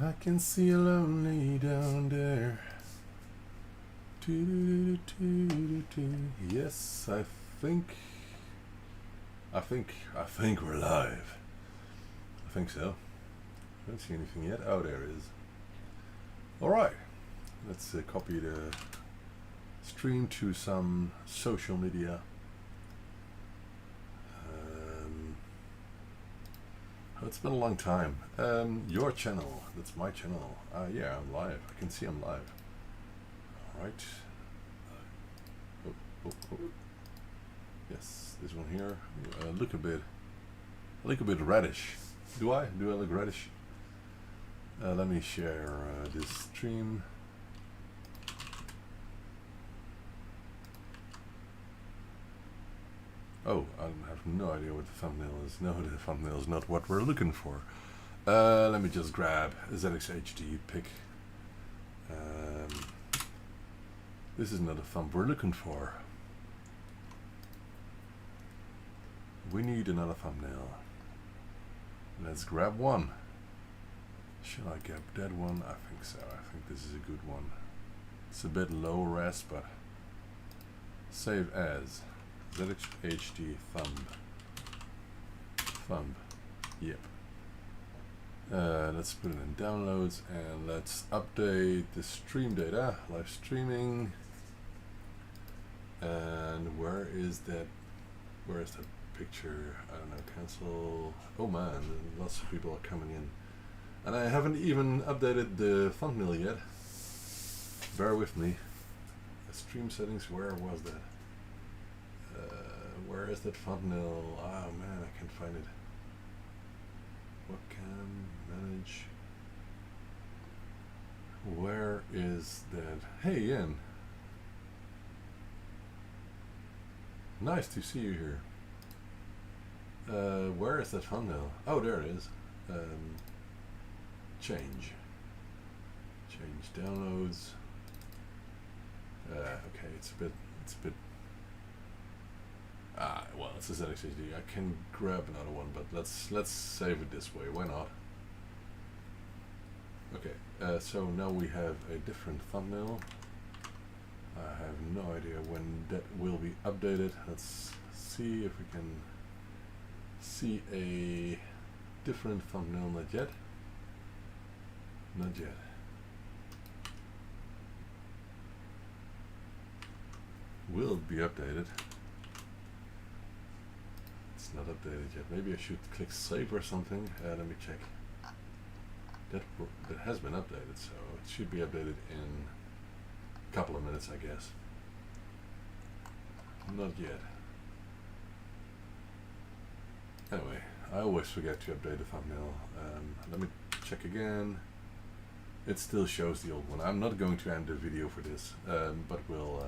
I can see you lonely down there. Yes, I think we're live. I think so. I don't see anything yet. Oh, there it is. All right, let's copy the stream to some social media. It's been a long time. Your channel, that's my channel. Yeah, I'm live. I can see I'm live. All right. Oh. Yes, this one here. Look a bit reddish. Do I look reddish? Let me share this stream. Oh, I have no idea what the thumbnail is. No, the thumbnail is not what we're looking for. Let me just grab a ZXHD pic. This is not a thumb we're looking for. We need another thumbnail. Let's grab one. Shall I grab that one? I think so. I think this is a good one. It's a bit low res, but save as ZXHD thumb. Yep. Let's put it in downloads and let's update the stream data. Live streaming. And where is that picture? I don't know. Cancel. Oh man, lots of people are coming in. And I haven't even updated the thumbnail yet. Bear with me. Stream settings, where was that? Where is that thumbnail? Oh man, I can't find it. Webcam, manage. Where is that? Hey Ian. Nice to see you here. Where is that thumbnail? Oh, there it is. Change downloads. Okay, it's a bit. Well, it's a ZXHD. I can grab another one, but let's save it this way. Why not? Okay. So now we have a different thumbnail. I have no idea when that will be updated. Let's see if we can see a different thumbnail. Not yet. Not yet. Will be updated. It's not updated yet. Maybe I should click save or something. Let me check. That has been updated, so it should be updated in a couple of minutes, I guess. Not yet. Anyway, I always forget to update the thumbnail. Let me check again. It still shows the old one. I'm not going to end the video for this, but we'll.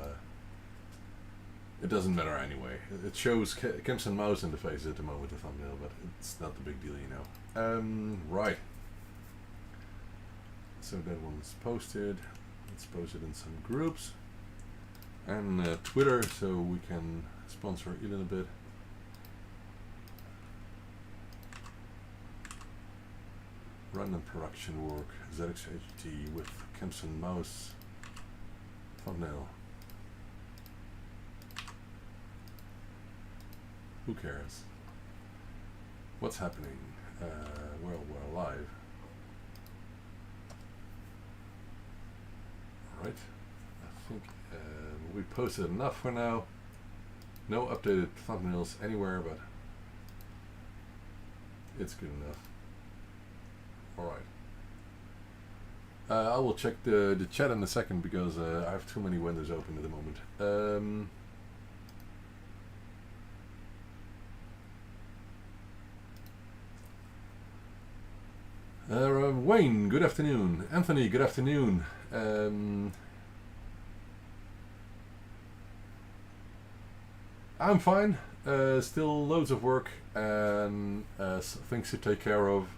It doesn't matter anyway. It shows Kim's and Mouse interface at the moment, the thumbnail, but it's not the big deal, you know. Right. So that one's posted. Let's post it in some groups. And Twitter, so we can sponsor Elon a bit. Random production work, ZXHD with Kim's and Mouse thumbnail. Who cares? What's happening? Well, we're live. Alright. I think we posted enough for now. No updated thumbnails anywhere, but it's good enough. Alright. I will check the chat in a second because I have too many windows open at the moment. Wayne, good afternoon. Anthony, good afternoon. I'm fine. Still loads of work and things to take care of,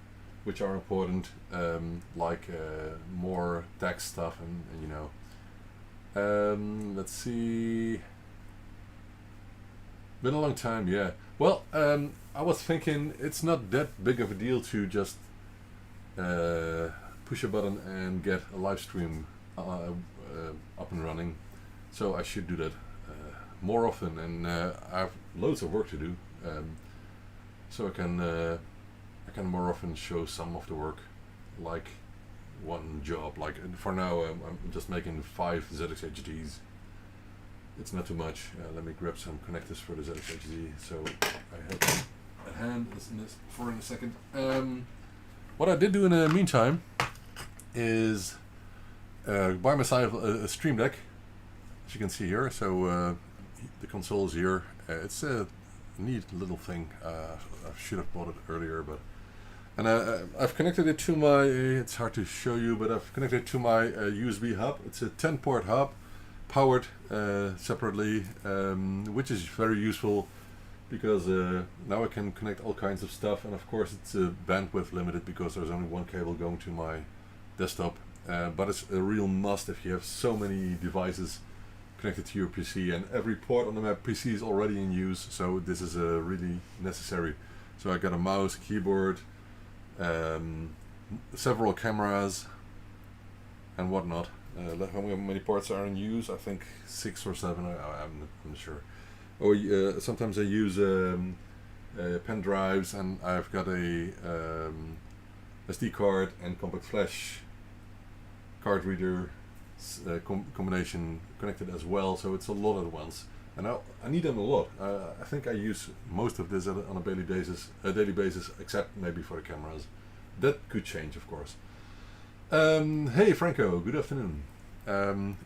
which are important, like more tax stuff and you know. Let's see. Been a long time, yeah. Well, I was thinking it's not that big of a deal to just push a button and get a live stream up and running. So I should do that more often, and I have loads of work to do. So I can more often show some of the work, like one job. Like for now, I'm just making 5 ZX HDs. It's not too much. Let me grab some connectors for the ZX HD. So I have them at hand. Listen this for in a second. What I did do in the meantime is buy myself a Stream Deck, as you can see here. So the console is here. It's a neat little thing. I should have bought it earlier, but I've connected it to my. It's hard to show you, but I've connected it to my USB hub. It's a 10-port hub, powered separately, which is very useful because now I can connect all kinds of stuff, and of course it's bandwidth limited because there's only one cable going to my desktop. But it's a real must if you have so many devices connected to your PC, and every port on the PC is already in use, so this is really necessary. So I got a mouse, keyboard, several cameras and whatnot. How many ports are in use? I think 6 or 7. I'm not sure. Sometimes I use pen drives, and I've got a SD card and compact flash card reader combination connected as well, so it's a lot at once, and I need them a lot. I think I use most of this on a daily basis, except maybe for the cameras. That could change, of course. Hey Franco, good afternoon.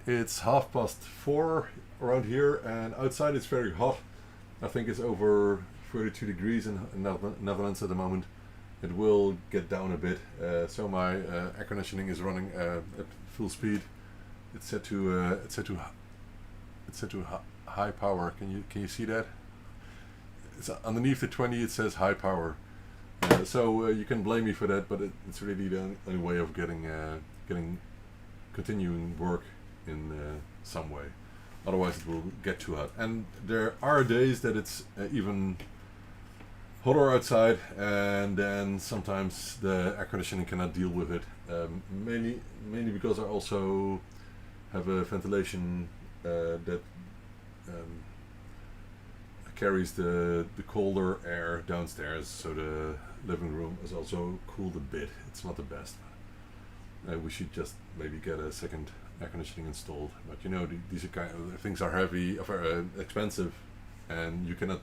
It's 4:30 around here, and outside it's very hot. I think it's over 32 degrees in Netherlands at the moment. It will get down a bit, so my air conditioning is running at full speed. It's set to high power. Can you see that? It's underneath the 20. It says high power. So you can blame me for that, but it's really the only way of getting continuing work in some way. Otherwise, it will get too hot. And there are days that it's even hotter outside, and then sometimes the air conditioning cannot deal with it. Mainly because I also have a ventilation that carries the colder air downstairs, so the living room is also cooled a bit. It's not the best. We should just maybe get a second air conditioning installed. But you know, these are kind of things are heavy, expensive, and you cannot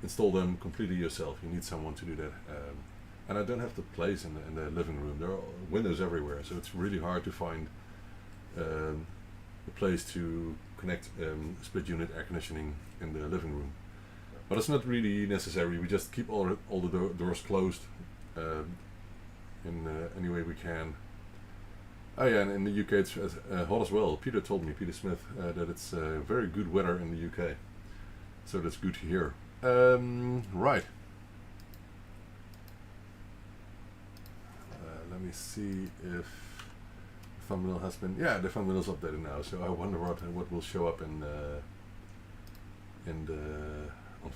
install them completely yourself. You need someone to do that. And I don't have the place in the living room. There are windows everywhere, so it's really hard to find a place to connect split unit air conditioning in the living room. But it's not really necessary. We just keep all the doors closed in any way we can. Oh yeah, and in the UK it's hot as well. Peter told me, Peter Smith, that it's very good weather in the UK. So that's good to hear. Right. Let me see if the thumbnail has been. Yeah, the thumbnail is updated now. So I wonder what will show up on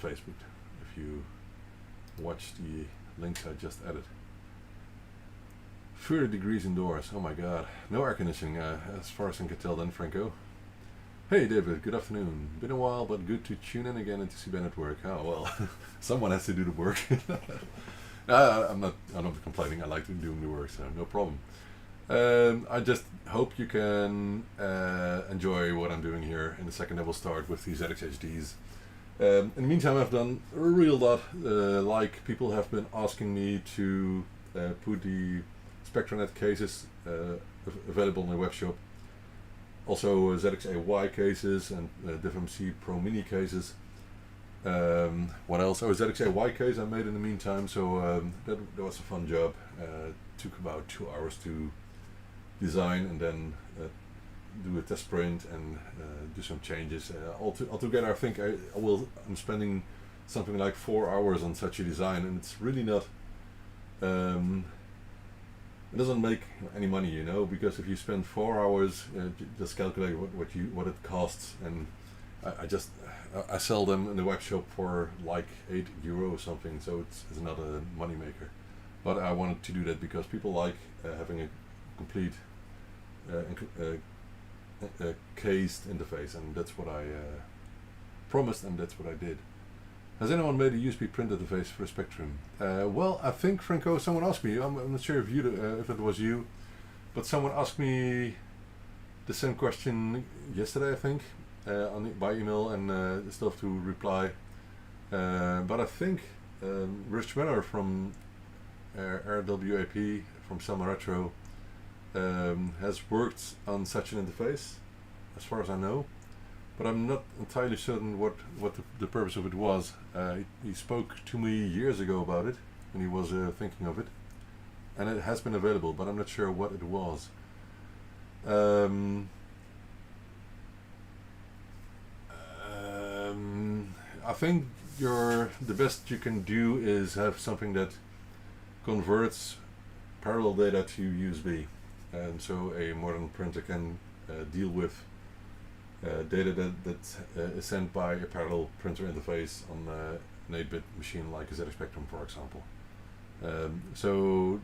Facebook if you watch the links I just added. 30 degrees indoors. Oh my God. No air conditioning, as far as I can tell. Then Franco. Hey David, good afternoon. Been a while, but good to tune in again and to see Ben at work. Oh well, someone has to do the work. I'm not complaining. I like doing the work, so no problem. I just hope you can enjoy what I'm doing here. In a second I will start with these ZX HDs. In the meantime, I've done a real lot. Like people have been asking me to put the SpectraNet cases available in the web shop. Also ZX-AY cases and DivMC Pro Mini cases. What else? Oh, ZX-AY case I made in the meantime, so that was a fun job. Took about 2 hours to design and then do a test print and do some changes. Altogether I think I'm spending something like 4 hours on such a design, and it's really not it doesn't make any money, you know, because if you spend 4 hours, just calculate what it costs, and I sell them in the web shop for like €8 or something, so it's not a money maker. but I wanted to do that because people like having a complete cased interface, and that's what I promised, and that's what I did. Has anyone made a USB print interface for a Spectrum? Well, I think, Franco, someone asked me. I'm not sure if if it was you, but someone asked me the same question yesterday, I think, by email, and still have to reply. But I think Rich Miller from RWAP from Selma Retro has worked on such an interface, as far as I know. But I'm not entirely certain what the purpose of it was. He spoke to me years ago about it, when he was thinking of it, and it has been available, but I'm not sure what it was. I think the best you can do is have something that converts parallel data to USB, and so a modern printer can deal with data that is sent by a parallel printer interface on an 8-bit machine like a ZX Spectrum, for example. So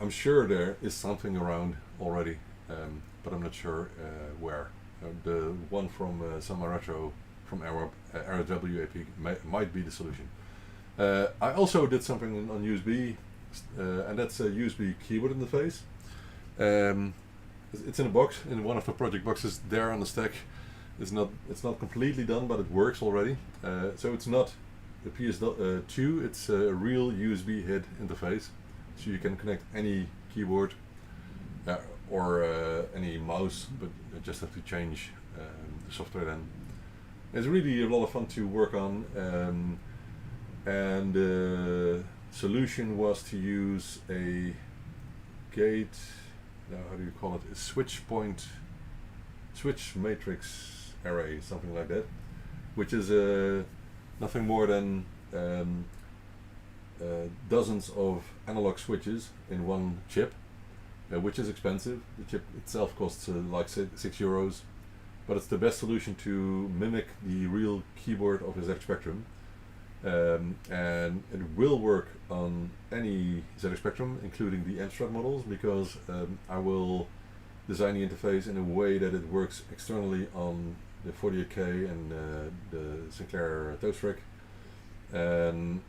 I'm sure there is something around already, but I'm not sure where. The one from Selma Retro from RWAP might be the solution. I also did something on USB, and that's a USB keyboard interface. It's in a box, in one of the project boxes there on the stack. It's not completely done, but it works already. So it's not a PS2, it's a real USB head interface. So you can connect any keyboard or any mouse, but you just have to change the software then. It's really a lot of fun to work on, and the solution was to use a gate, how do you call it, a switch matrix array, something like that, which is nothing more than dozens of analog switches in one chip, which is expensive. The chip itself costs like €6, but it's the best solution to mimic the real keyboard of a ZX Spectrum, and it will work on any ZX Spectrum, including the Amstrad models, because I will design the interface in a way that it works externally on the 48K and the Sinclair toast rack, and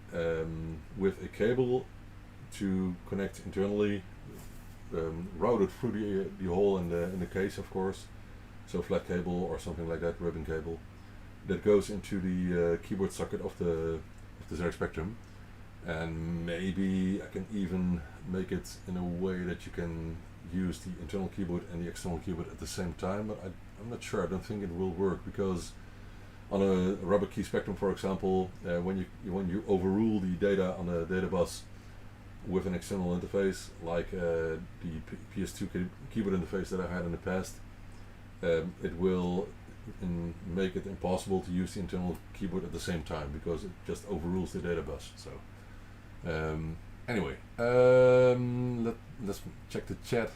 with a cable to connect internally, routed through the hole in the case, of course. So flat cable or something like that, ribbon cable, that goes into the keyboard socket of the ZX Spectrum, and maybe I can even make it in a way that you can use the internal keyboard and the external keyboard at the same time, but I'm not sure. I don't think it will work, because on a rubber key Spectrum, for example, when you overrule the data on a data bus with an external interface, like the PS2 keyboard interface that I had in the past, it will make it impossible to use the internal keyboard at the same time, because it just overrules the data bus. So anyway, let's check the chat.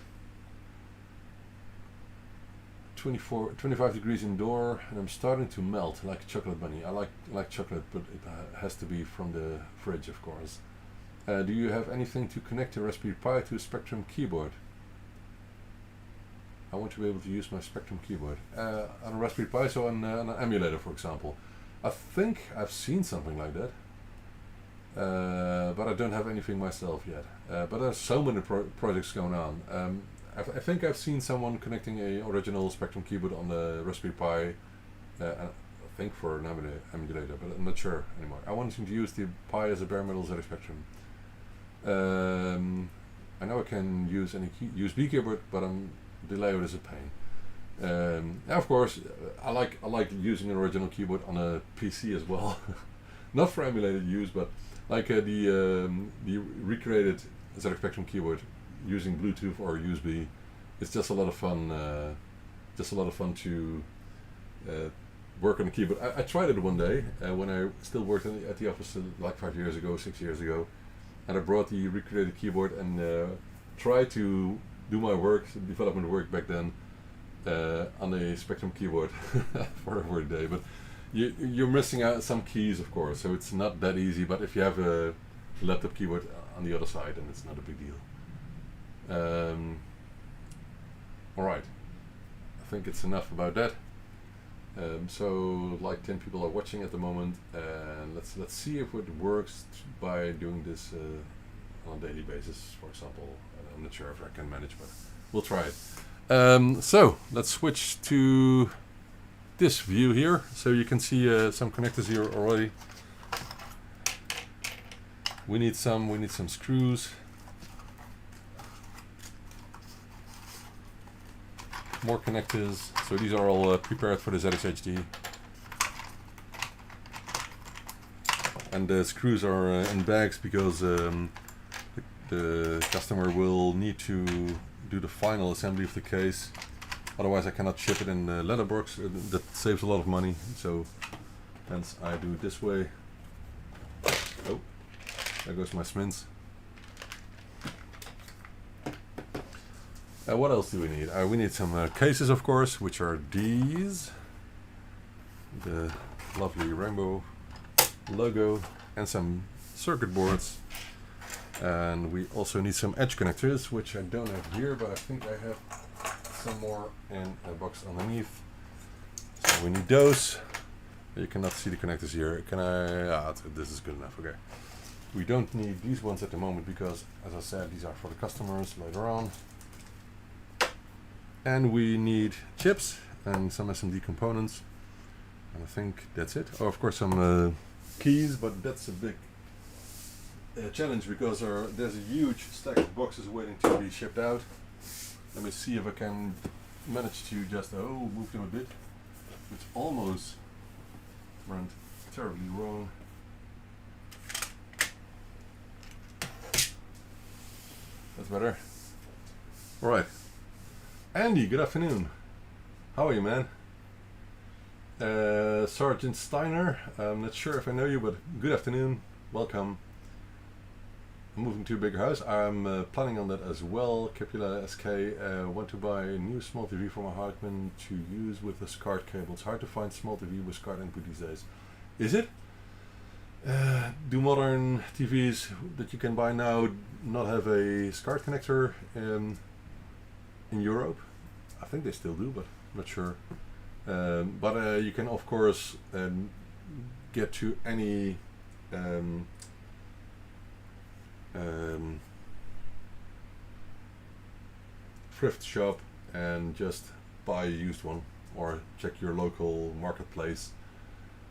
25 degrees indoor, and I'm starting to melt like a chocolate bunny. I like chocolate, but it has to be from the fridge, of course. Do you have anything to connect a Raspberry Pi to a Spectrum keyboard? I want to be able to use my Spectrum keyboard on a Raspberry Pi, so on an emulator, for example. I think I've seen something like that, but I don't have anything myself yet. But there's so many projects going on. I think I've seen someone connecting a original Spectrum keyboard on the Raspberry Pi, I think for an emulator, but I'm not sure anymore. I wanted to use the Pi as a bare metal ZX Spectrum. I know I can use any USB keyboard, but the layout is a pain. Of course, I like using an original keyboard on a PC as well. Not for emulated use, but like the recreated ZX Spectrum keyboard using Bluetooth or USB. It's just a lot of fun. To work on the keyboard. I tried it one day when I still worked at the office like 6 years ago, and I brought the recreated keyboard and tried to do my development work back then on a Spectrum keyboard for a day. But you're missing out some keys, of course, so it's not that easy. But if you have a laptop keyboard on the other side, and it's not a big deal. Alright, I think it's enough about that. So like 10 people are watching at the moment, and let's see if it works by doing this on a daily basis, for example. I'm not sure if I can manage, but we'll try it. So let's switch to this view here, so you can see some connectors here already. We need some screws. More connectors. So these are all prepared for the ZXHD. And the screws are in bags because the customer will need to do the final assembly of the case. Otherwise I cannot ship it in the letterbox. That saves a lot of money. So hence I do it this way. Oh, there goes my Smins. What else do we need? We need some cases, of course, which are these. The lovely rainbow logo and some circuit boards. And we also need some edge connectors, which I don't have here, but I think I have some more in a box underneath. So we need those. You cannot see the connectors here. Can I? This is good enough. Okay. We don't need these ones at the moment because, as I said, these are for the customers later on. And we need chips and some SMD components. And I think that's it. Oh, of course, some keys, but that's a big challenge because there's a huge stack of boxes waiting to be shipped out. Let me see if I can manage to just move them a bit. It's almost went terribly wrong. That's better. All right. Andy, good afternoon. How are you, man? Sergeant Steiner, I'm not sure if I know you, but good afternoon. Welcome. I'm moving to a bigger house. I'm planning on that as well. Capula SK, want to buy a new small TV for my husband to use with the SCART cable. It's hard to find small TV with SCART input these days. Is it? Do modern TVs that you can buy now not have a SCART connector in Europe? I think they still do, but I'm not sure. But you can, of course, get to any thrift shop and just buy a used one, or check your local marketplace.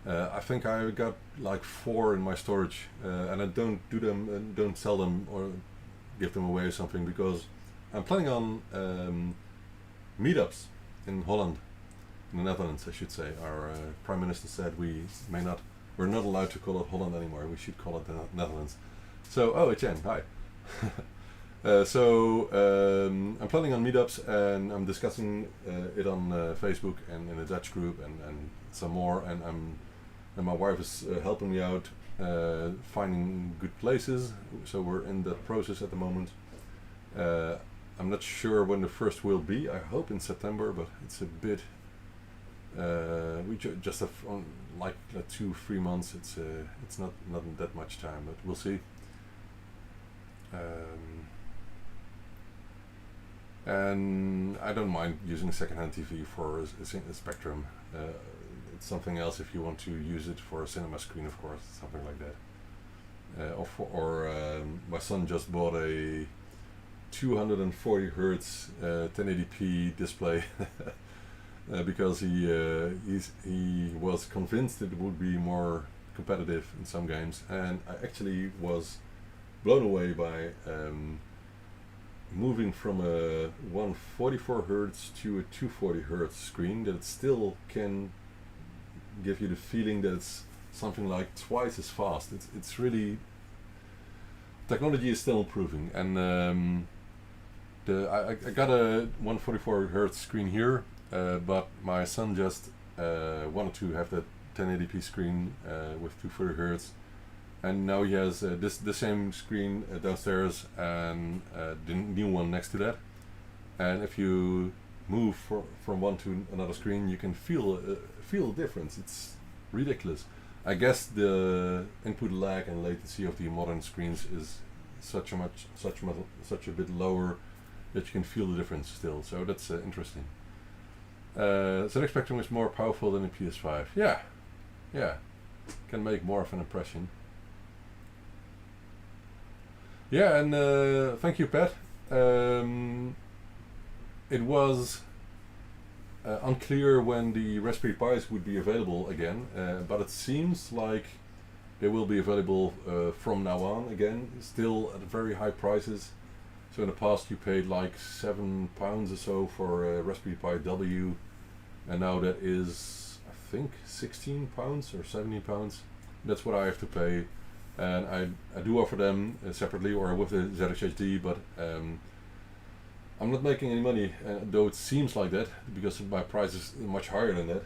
I think I got like 4 in my storage, and I don't do them and don't sell them or give them away or something, because I'm planning on meetups in Holland, in the Netherlands, I should say. Our Prime Minister said we're not allowed to call it Holland anymore. We should call it the Netherlands. So, HN, hi. I'm planning on meetups, and I'm discussing it on Facebook and in a Dutch group and some more. And my wife is helping me out finding good places. So we're in that process at the moment. I'm not sure when the first will be. I hope in September, but it's a bit. We just have like 2-3 months. It's not that much time, but we'll see. And I don't mind using a secondhand TV for a Spectrum. It's something else if you want to use it for a cinema screen, of course, something like that. My son just bought a 240 Hertz 1080p display because he was convinced it would be more competitive in some games, and I actually was blown away by moving from a 144 Hertz to a 240 Hertz screen, that it still can give you the feeling that it's something like twice as fast. It's really, technology is still improving, and I got a 144 Hertz screen here, but my son just wanted to have that 1080p screen with 240 Hertz, and now he has the same screen downstairs and the new one next to that. And if you move from one to another screen, you can feel the difference. It's ridiculous. I guess the input lag and latency of the modern screens is such a bit lower that you can feel the difference still. So that's interesting. ZX Spectrum is more powerful than the PS5. Yeah, can make more of an impression. Yeah, and thank you, Pat. It was unclear when the Raspberry Pis would be available again, but it seems like they will be available from now on again, still at very high prices. So in the past you paid like £7 or so for a Raspberry Pi W, and now that is, I think, £16 or £17. That's what I have to pay, and I do offer them separately or with the ZXHD, but I'm not making any money, though it seems like that, because my price is much higher than that,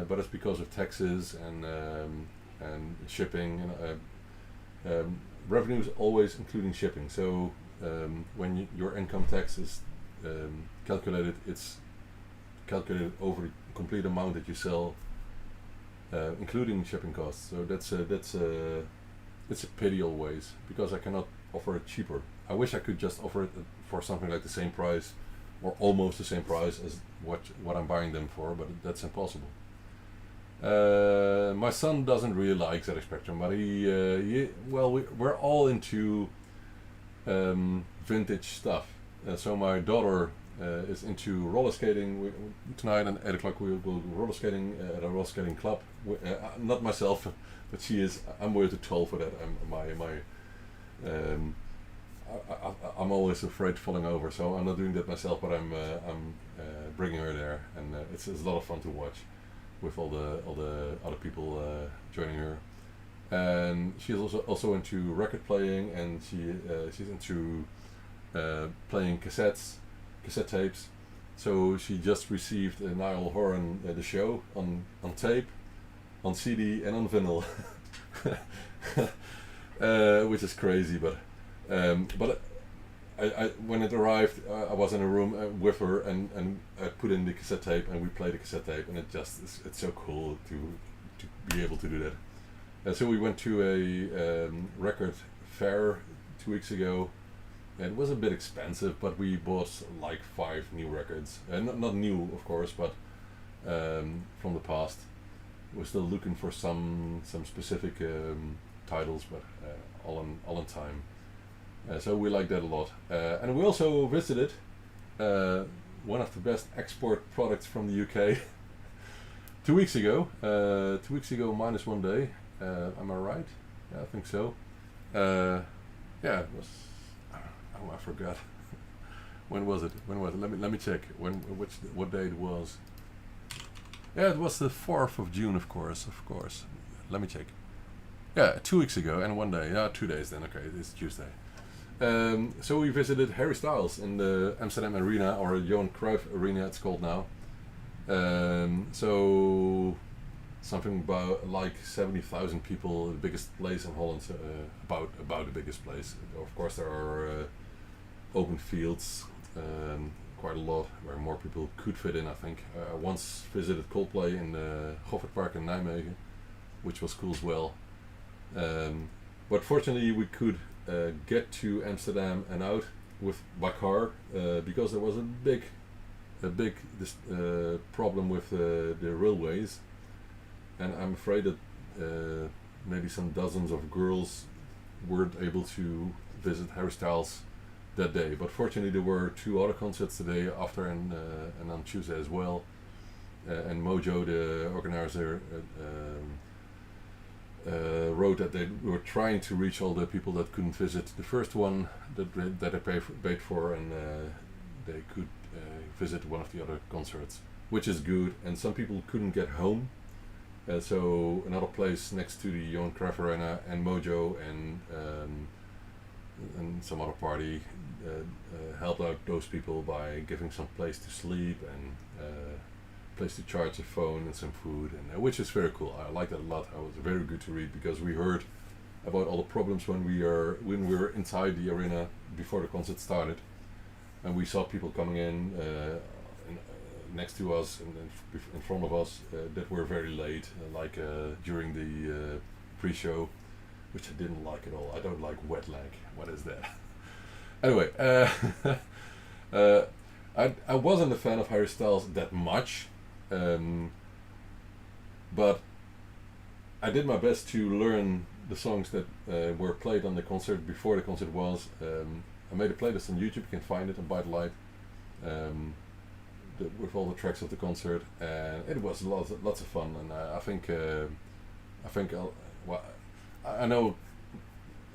but it's because of taxes and shipping, and revenue is always including shipping. So when your income tax is calculated, it's calculated over the complete amount that you sell, including shipping costs. So it's a pity always, because I cannot offer it cheaper. I wish I could just offer it for something like the same price, or almost the same price as what I'm buying them for, but that's impossible. My son doesn't really like ZX Spectrum, but we're all into vintage stuff. So my daughter is into roller skating. Tonight at 8 o'clock we'll go roller skating at a roller skating club. Not myself, but she is. I'm way too tall for that. I'm always afraid of falling over, so I'm not doing that myself. But I'm bringing her there, and it's a lot of fun to watch with all the other people joining her. And she's also into record playing, and she's into playing cassette tapes. So she just received Niall Horan the show on tape, on CD, and on vinyl, which is crazy. But I when it arrived, I was in a room with her, and I put in the cassette tape, and we played the cassette tape, and it's so cool to be able to do that. So we went to a record fair 2 weeks ago. And it was a bit expensive, but we bought like 5 new records, and not new, of course, but from the past. We're still looking for some specific titles, but all in time. So we like that a lot. And we also visited one of the best export products from the UK 2 weeks ago. 2 weeks ago minus 1 day. Am I right? Yeah, I think so. Yeah, it was. Oh, I forgot. When was it? Let me check. What day it was? Yeah, it was the 4th of June, of course. Let me check. Yeah, 2 weeks ago and 1 day. Yeah, 2 days then. Okay, it's Tuesday. So we visited Harry Styles in the Amsterdam Arena, or Johan Cruyff Arena, it's called now. So something about like 70,000 people, the biggest place in Holland, about the biggest place. Of course, there are open fields, quite a lot, where more people could fit in, I think. I once visited Coldplay in the Goffertpark in Nijmegen, which was cool as well. But fortunately we could get to Amsterdam and out by car, because there was a big problem with the railways, and I'm afraid that maybe some dozens of girls weren't able to visit Harry Styles that day. But fortunately there were 2 other concerts the day after, and on Tuesday as well. And Mojo, the organizer, wrote that they were trying to reach all the people that couldn't visit the first one that they paid for, and they could visit one of the other concerts, which is good. And some people couldn't get home, so another place next to the Johan Cruyff Arena and Mojo and some other party helped out those people by giving some place to sleep and place to charge a phone and some food, and which is very cool. I like that a lot. It was very good to read, because we heard about all the problems when we were inside the arena before the concert started, and we saw people coming in next to us and in front of us that were very late, like during the pre-show. which I didn't like at all. I don't like wet leg. What is that? Anyway, I wasn't a fan of Harry Styles that much, but I did my best to learn the songs that were played on the concert before the concert was. I made a playlist on YouTube. You can find it on ByteDelight, with all the tracks of the concert, and it was lots of fun. And I think I know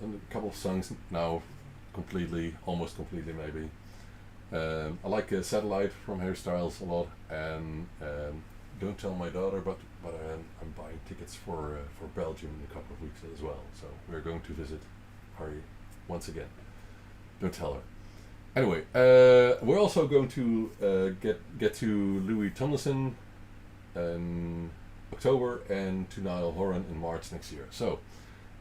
a couple of songs now, almost completely maybe. I like Satellite from Harry Styles a lot, and Don't Tell My Daughter, but I'm buying tickets for Belgium in a couple of weeks as well. So we're going to visit Harry once again. Don't tell her. Anyway, we're also going to get to Louis Tomlinson in October and to Niall Horan in March next year. So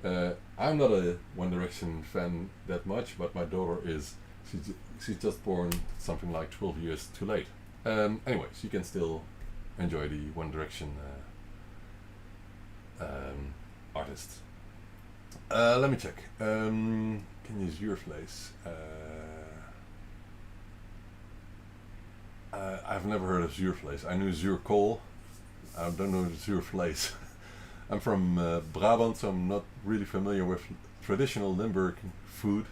I'm not a One Direction fan that much, but my daughter is. She's just born something like 12 years too late. Anyway, she can still enjoy the One Direction artists. Let me check. Can use Zuurvlees. I've never heard of Zuurvlees. I knew Zuurkool. I don't know Zuurvlees. I'm from Brabant, so I'm not really familiar with traditional Limburg food,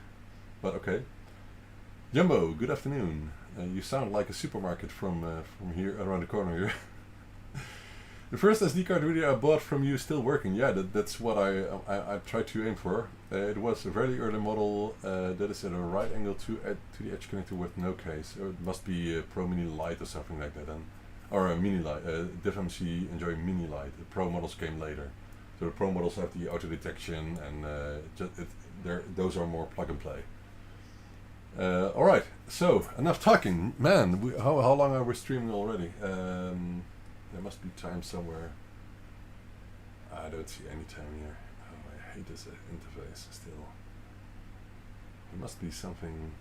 but okay. Jumbo, good afternoon. You sound like a supermarket from here, around the corner here. The first SD card reader I bought from you still working. Yeah, that's what I tried to aim for. It was a very early model that is at a right angle to the edge connector with no case. It must be a Pro Mini Lite or something like that then. Or a Mini Lite. Definitely enjoy Mini Lite. The Pro models came later. So the Pro models have the auto detection, and those are more plug and play. Alright, so enough talking. Man, how long are we streaming already? There must be time somewhere. I don't see any time here. Oh, I hate this interface still. There must be something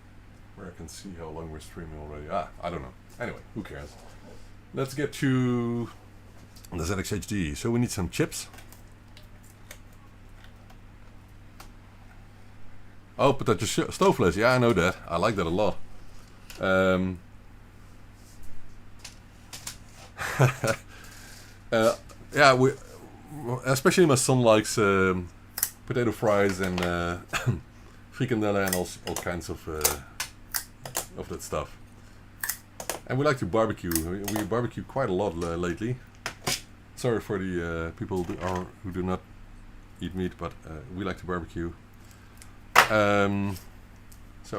where I can see how long we're streaming already. I don't know. Anyway, who cares? Let's get to the ZX HD. So we need some chips. Oh, potato stoofvlees. Yeah, I know that. I like that a lot. Yeah, especially my son likes potato fries and frikandellen and all kinds of that stuff. And we like to barbecue. We barbecue quite a lot lately. Sorry for the people who do not eat meat, but we like to barbecue. So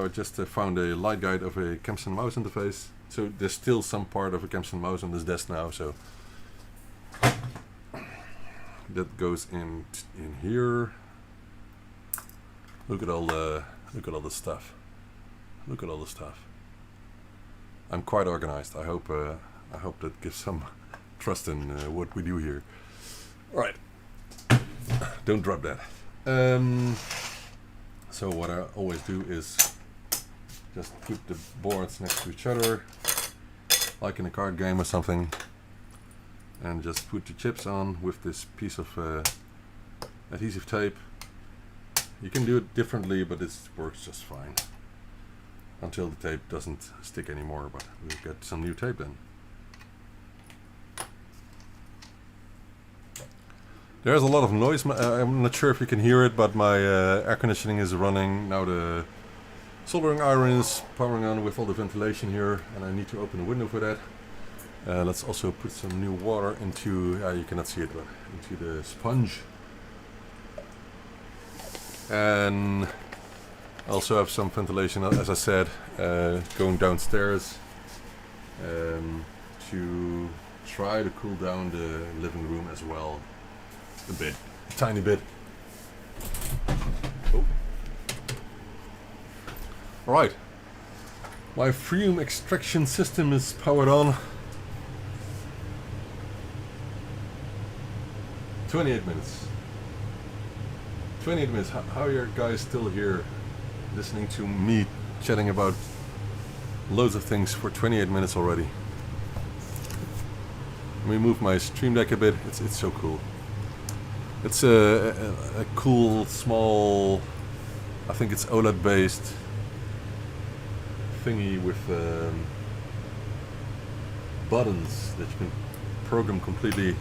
I just found a light guide of a Kempson mouse interface. So there's still some part of a Kempson mouse on this desk now. So that goes in here. Look at all the stuff. Look at all the stuff. I'm quite organized. I hope that gives some trust in what we do here. All right. Don't drop that. So what I always do is just put the boards next to each other, like in a card game or something, and just put the chips on with this piece of adhesive tape. You can do it differently, but it works just fine until the tape doesn't stick anymore, but we'll get some new tape then. There's a lot of noise. I'm not sure if you can hear it, but my air conditioning is running. Now the soldering iron is powering on with all the ventilation here, and I need to open the window for that. Let's also put some new water into, you cannot see it, but into the sponge. And I also have some ventilation, as I said, going downstairs to try to cool down the living room as well. A bit, a tiny bit. Oh. Alright, my fume extraction system is powered on. 28 minutes. 28 minutes. How are you guys still here listening to me chatting about loads of things for 28 minutes already? Let me move my stream deck a bit. It's so cool. It's a cool, small, I think it's OLED based thingy with buttons that you can program completely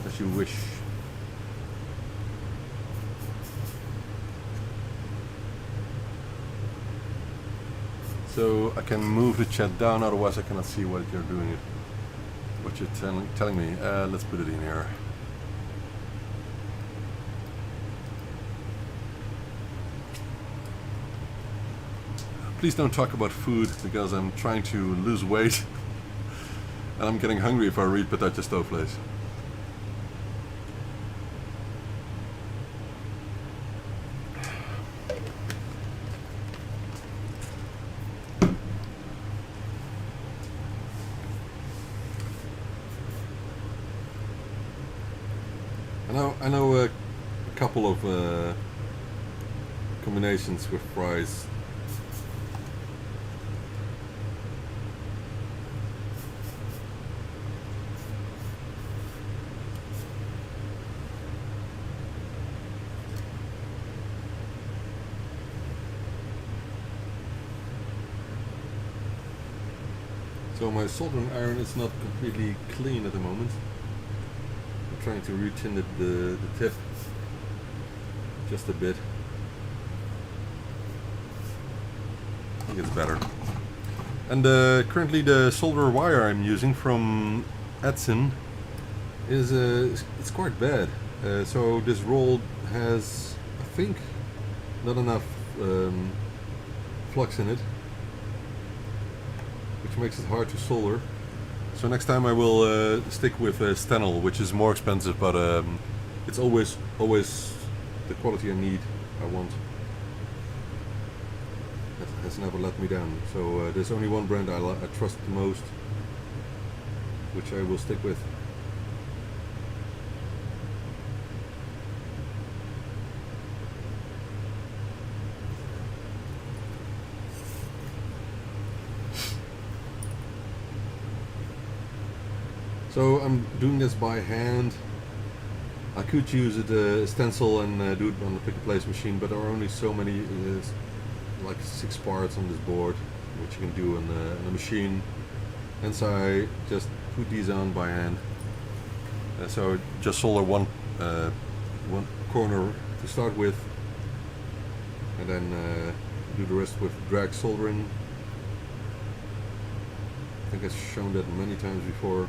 as you wish. So I can move the chat down, otherwise I cannot see what you're doing. What you're telling me. Let's put it in here. Please don't talk about food, because I'm trying to lose weight and I'm getting hungry if I read Potato Stove Place. I know a couple of combinations with fries. So my soldering iron is not completely clean at the moment. I'm trying to re-tin the tip just a bit. I think it's better. And currently the solder wire I'm using from Edson is it's quite bad. So this roll has, I think, not enough flux in it, which makes it hard to solder. So next time I will stick with Stenol, which is more expensive, but it's always the quality I need, I want. That has never let me down. So there's only one brand I trust the most, which I will stick with. So I'm doing this by hand. I could use a stencil and do it on the pick-and-place machine, but there are only so many, like 6 parts on this board, which you can do on the machine. And so I just put these on by hand. So just solder one corner to start with, and then do the rest with drag soldering. I think I've shown that many times before.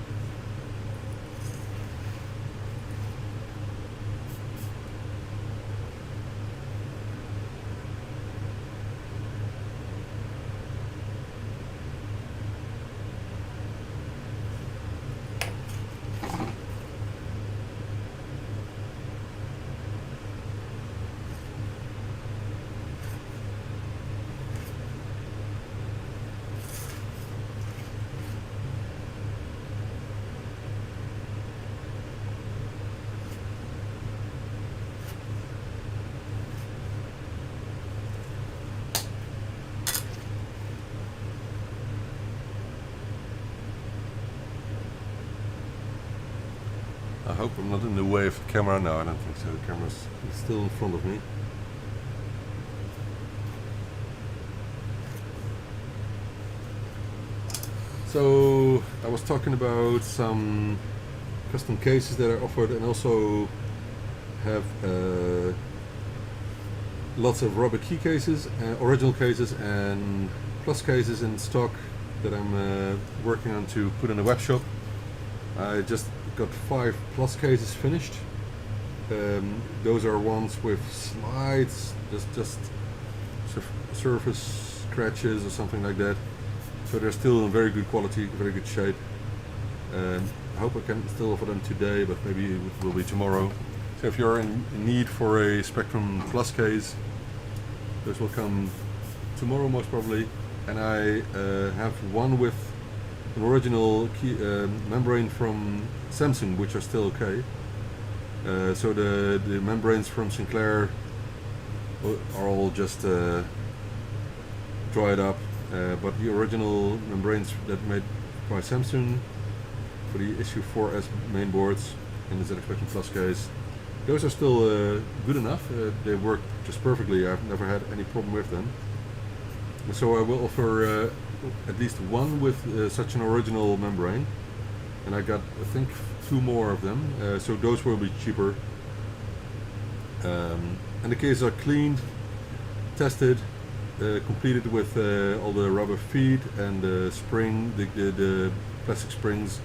I hope I'm not in the way of the camera. No, I don't think so. The camera's still in front of me. So I was talking about some custom cases that are offered, and also have lots of rubber key cases, original cases and plus cases in stock that I'm working on to put in the web shop. I just got 5 plus cases finished. Those are ones with slides, just surface scratches or something like that. So they're still in very good quality, very good shape. I hope I can still offer them today, but maybe it will be tomorrow. So if you're in need for a Spectrum Plus case, those will come tomorrow most probably. And I have one with an original key, membrane from Samsung, which are still okay. So the membranes from Sinclair are all just dried up, but the original membranes that made by Samsung for the issue 4S main boards in the ZX Spectrum Plus case Those are still good enough. They work just perfectly. I've never had any problem with them. So I will offer at least one with such an original membrane, and I got, I think, 2 more of them. So those will be cheaper. And the cases are cleaned, tested, completed with all the rubber feet and the spring, the plastic springs,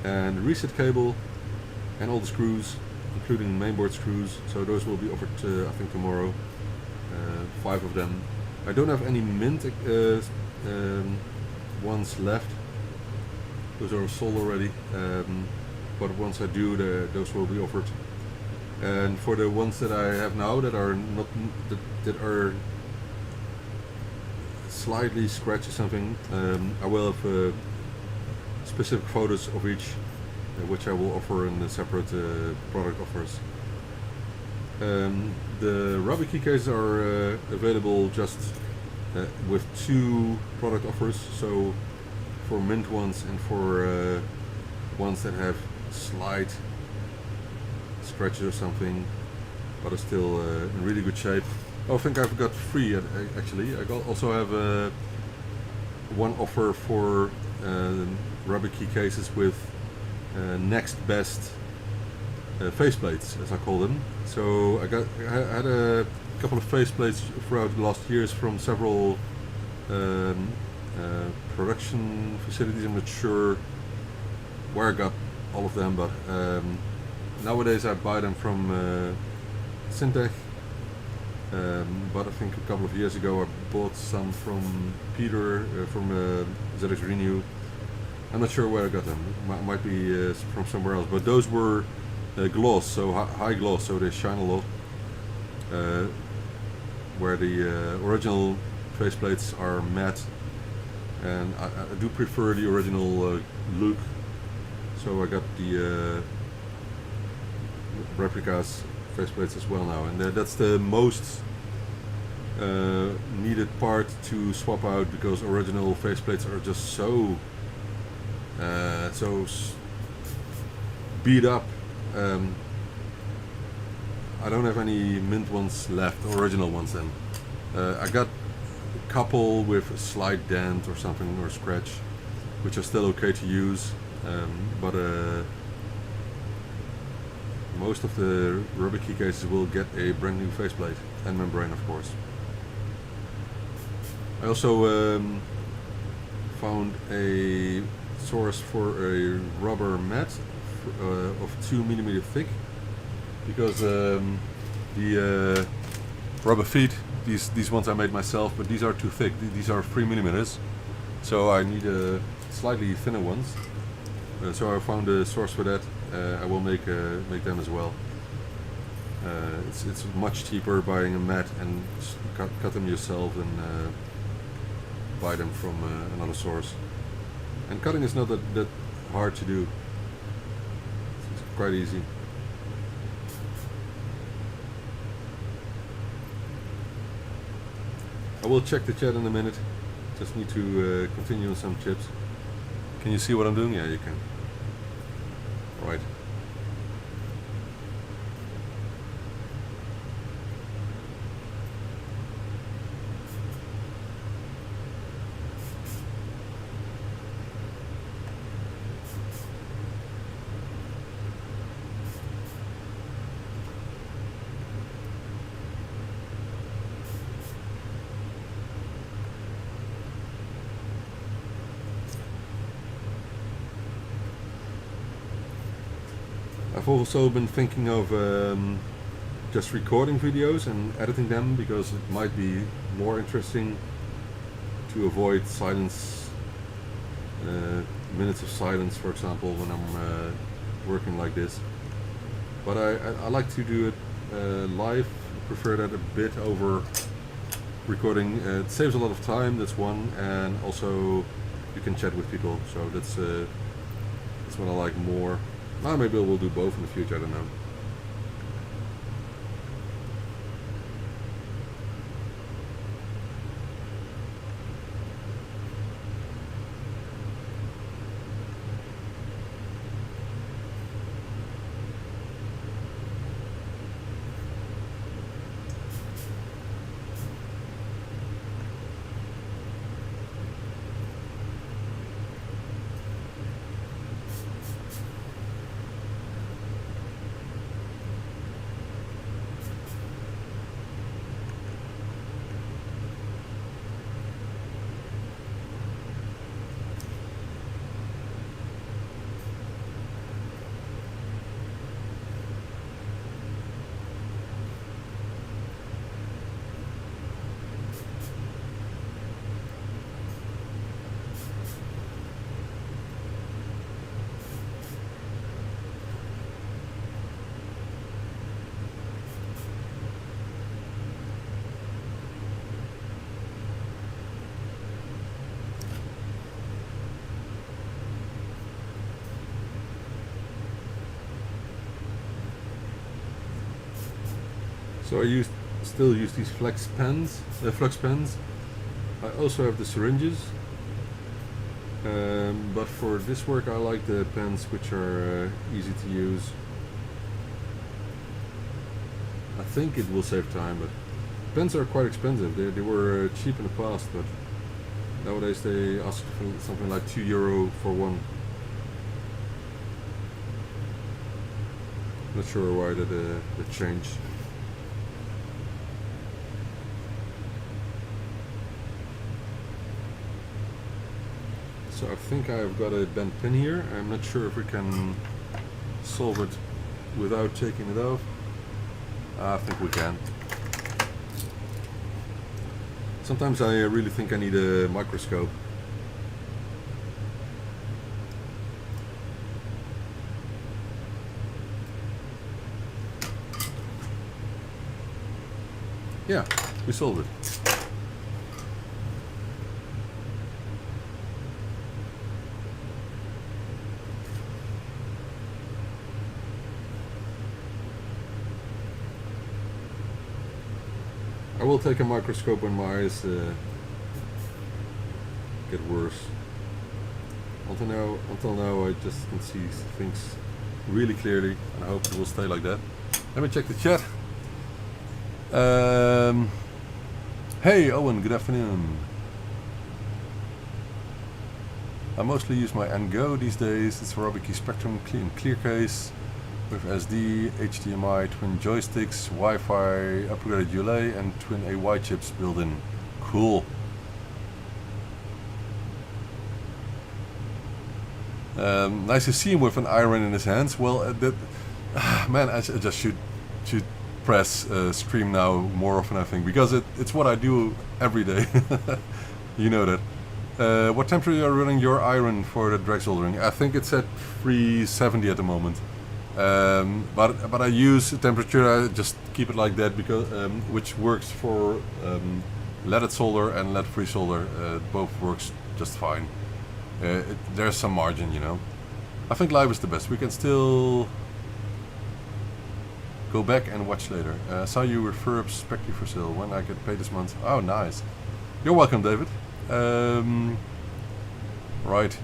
and the reset cable, and all the screws, including mainboard screws. So those will be offered I think tomorrow, 5 of them. I don't have any mint ones left. Those are sold already, but once I do, those will be offered. And for the ones that I have now that are not that are slightly scratched or something, I will have specific photos of each, which I will offer in the separate product offers. The rubber key cases are available just with 2 product offers, so for mint ones and for ones that have slight scratches or something, but are still in really good shape. Oh, I think I've got 3 actually. I also have one offer for rubber key cases with next best faceplates, as I call them. So I had a couple of faceplates throughout the last years from several production facilities. I'm not sure where I got all of them, but nowadays I buy them from Syntech. But I think a couple of years ago I bought some from Peter from ZX Renew. I'm not sure where I got them. Might be from somewhere else. But those were gloss, so high gloss, so they shine a lot. Where the original faceplates are matte, and I do prefer the original look. So I got the replicas faceplates as well now, and that's the most needed part to swap out, because original faceplates are just so beat up. I don't have any mint ones left, original ones then. I got a couple with a slight dent or something, or scratch, which are still okay to use, but most of the rubber key cases will get a brand new faceplate and membrane, of course. I also found a source for a rubber mat of 2 mm thick, because the rubber feet, these ones I made myself, but these are too thick. These are 3 mm, so I need slightly thinner ones. So I found a source for that. I will make them as well. It's much cheaper buying a mat and cut them yourself than buy them from another source. And cutting is not that hard to do. It's quite easy. I will check the chat in a minute. Just need to continue on some chips. Can you see what I'm doing? Yeah, you can. Right. I've also been thinking of just recording videos and editing them, because it might be more interesting to avoid silence, minutes of silence, for example, when I'm working like this. But I like to do it live. I prefer that a bit over recording. It saves a lot of time, that's one, and also you can chat with people, so that's what I like more. Maybe we'll do both in the future, I don't know. So I still use these flux pens. I also have the syringes, but for this work I like the pens which are easy to use. I think it will save time, but pens are quite expensive. They were cheap in the past, but nowadays they ask for something like €2 for one. Not sure why that changed. So I think I've got a bent pin here. I'm not sure if we can solve it without taking it off. I think we can. Sometimes I really think I need a microscope. Yeah, we solved it. I will take a microscope when my eyes get worse. Until now I just can see things really clearly, and I hope it will stay like that. Let me check the chat. Hey Owen, good afternoon. I mostly use my Go these days. It's a Robic Spectrum clear case with SD, HDMI, twin joysticks, Wi-Fi, upgraded ULA and twin AY chips built in. Cool. Nice to see him with an iron in his hands. Well, man, I just should press stream now more often, I think, because it's what I do every day. You know that. What temperature are you running your iron for the drag soldering? I think it's at 370 at the moment. But I use temperature. I just keep it like that because which works for leaded solder and lead-free solder. Both works just fine. There's some margin, you know. I think live is the best. We can still go back and watch later. Saw you refurb Spectre for sale. When I get paid this month? Oh, nice. You're welcome, David. Right.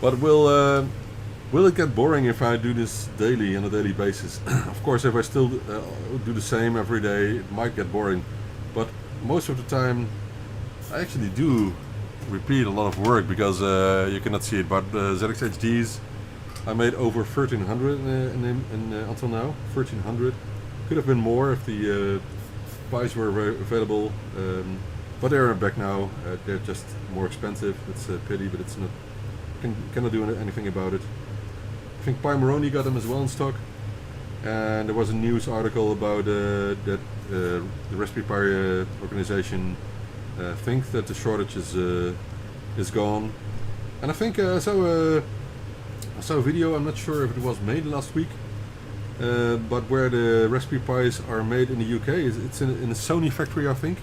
But will it get boring if I do this daily on a daily basis? Of course, if I still do the same every day, it might get boring. But most of the time, I actually do repeat a lot of work because you cannot see it. But ZX HDs, I made over 1,300 until now. 1,300. Could have been more if the pies were available. But they're back now. They're just more expensive. It's a pity, but it's not. Cannot do anything about it. I think Pi Moroni got them as well in stock, and there was a news article about that the Raspberry Pi organization thinks that the shortage is gone. And I think I saw a video. I'm not sure if it was made last week, but where the Raspberry Pis are made in the UK. It's in a Sony factory, I think,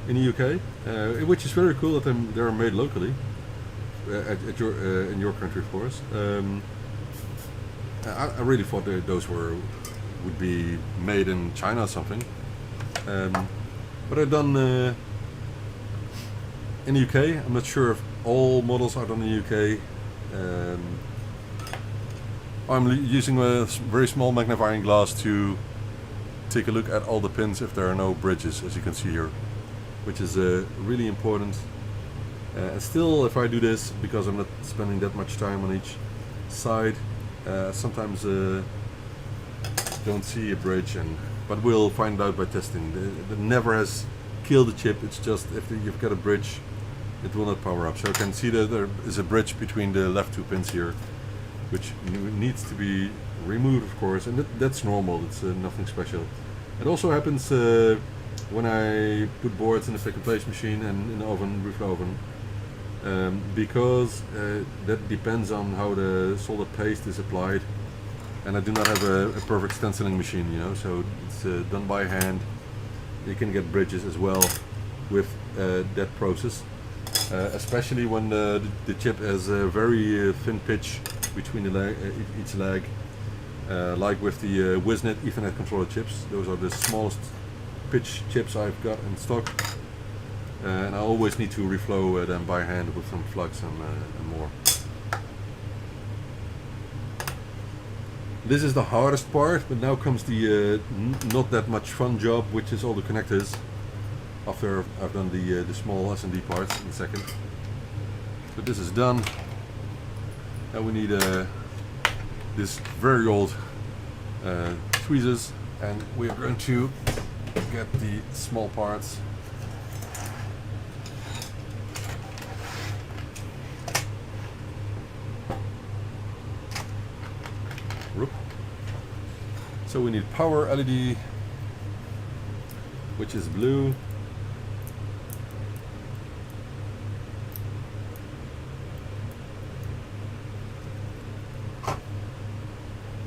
in the UK, which is very cool that they are made locally. In your country, of course. I really thought that those would be made in China or something. But they're done in the UK. I'm not sure if all models are done in the UK. I'm using a very small magnifying glass to take a look at all the pins if there are no bridges, as you can see here, which is really important. Still, if I do this, because I'm not spending that much time on each side, sometimes don't see a bridge, but we'll find out by testing. It never has killed the chip. It's just if you've got a bridge, it will not power up. So you can see that there is a bridge between the left two pins here, which needs to be removed, of course, and that's normal. It's nothing special. It also happens when I put boards in the pick and place machine and in the oven, with the oven. Because that depends on how the solder paste is applied, and I do not have a perfect stenciling machine, you know, so it's done by hand. You can get bridges as well with that process, especially when the chip has a very thin pitch between each leg. like with the WizNet Ethernet controller chips. Those are the smallest pitch chips I've got in stock, and I always need to reflow them by hand with some flux and more. This is the hardest part, but now comes the not that much fun job, which is all the connectors. After I've done the small S&D parts in a second. So this is done. Now we need this very old tweezers, and we are going to get the small parts. So we need power LED, which is blue.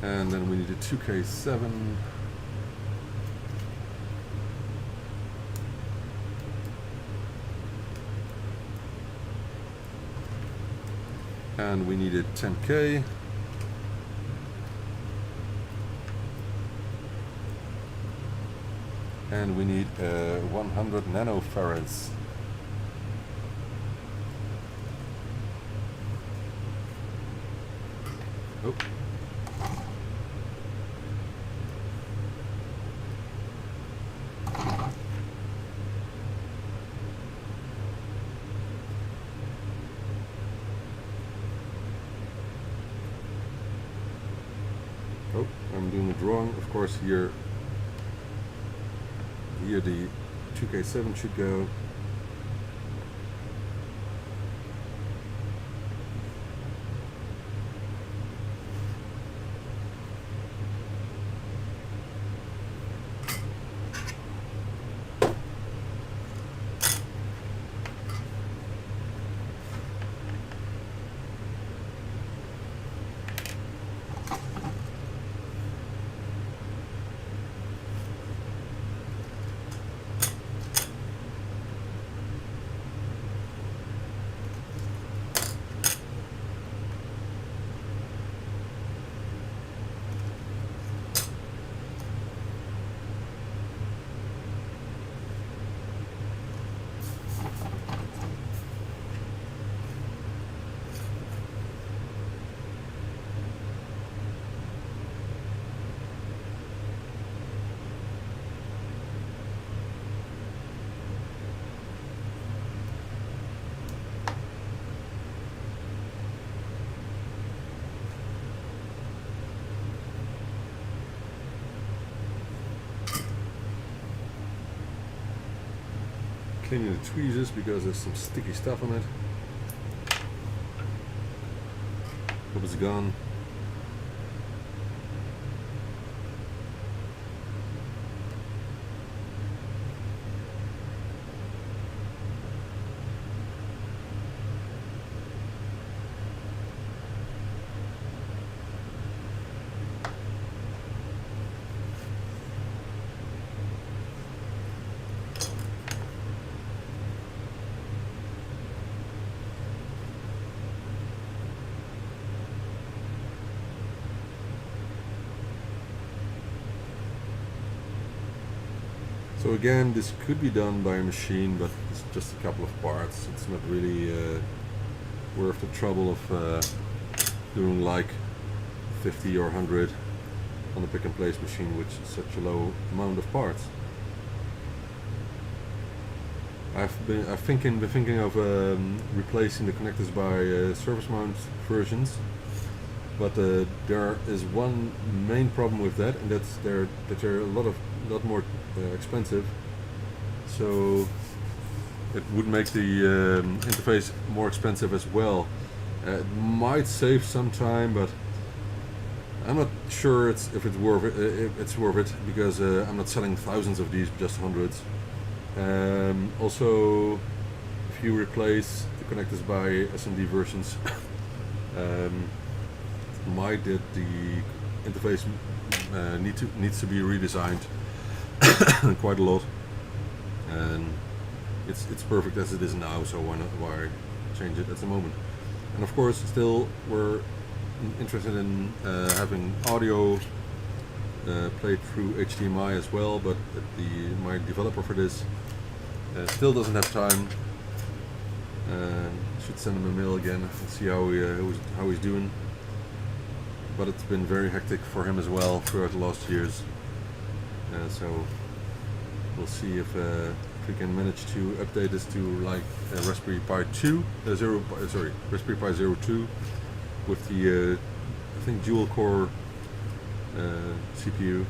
And then we need a 2K7. And we need a 10K. And we need 100 nanofarads. Oh. Oh, I'm doing it wrong. Of course, here the 2K7 should go. Cleaning the tweezers because there's some sticky stuff on it. Hope it's gone. So again, this could be done by a machine, but it's just a couple of parts. It's not really worth the trouble of doing like 50 or 100 on a pick and place machine, which is such a low amount of parts. I've been thinking of replacing the connectors by surface mount versions, but there is one main problem with that, and that's they're a lot more expensive. So it would make the interface more expensive as well. It might save some time, but I'm not sure if it's worth it because I'm not selling thousands of these, just hundreds. Also, if you replace the connectors by SMD versions, might that the interface needs to be redesigned quite a lot, and it's perfect as it is now. So why change it at the moment? And of course, still we're interested in having audio played through HDMI as well, but my developer for this still doesn't have time. Should send him a mail again and see how he's doing. But it's been very hectic for him as well throughout the last years. So we'll see if we can manage to update this to like Raspberry Pi 2, Raspberry Pi 02 with the I think dual core CPU.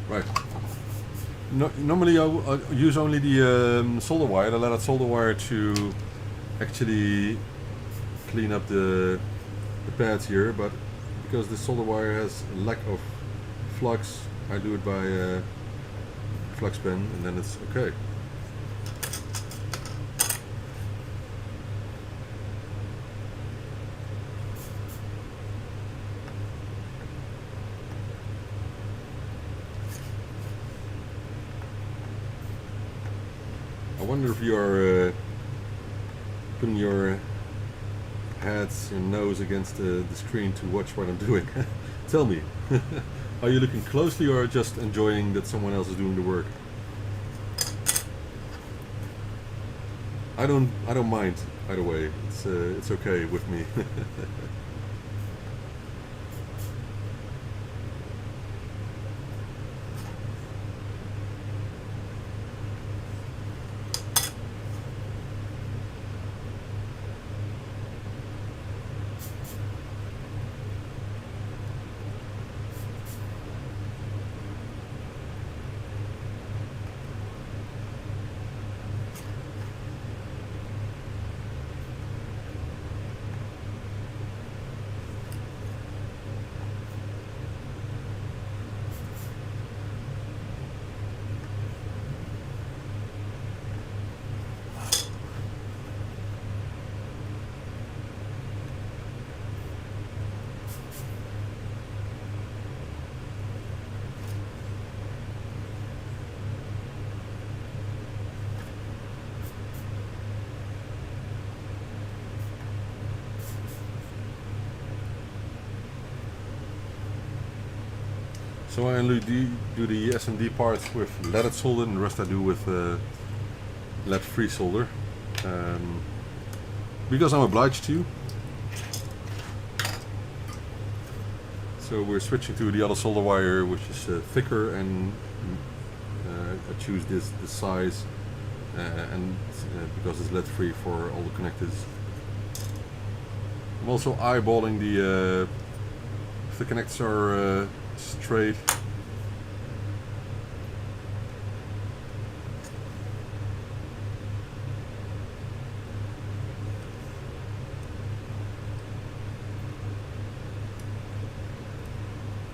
Right. Normally I use only the solder wire, the leaded solder wire, to actually clean up the pads here, but because the solder wire has a lack of flux, I do it by flux pen, and then it's okay. I wonder if you are putting your heads, your nose against the screen to watch what I'm doing. Tell me, are you looking closely or just enjoying that someone else is doing the work? I don't mind either way. It's okay with me. So I only do the SMD parts with leaded solder, and the rest I do with lead-free solder, because I'm obliged to. So we're switching to the other solder wire, which is thicker, and I choose this size, and because it's lead-free for all the connectors. I'm also eyeballing if the connectors are straight.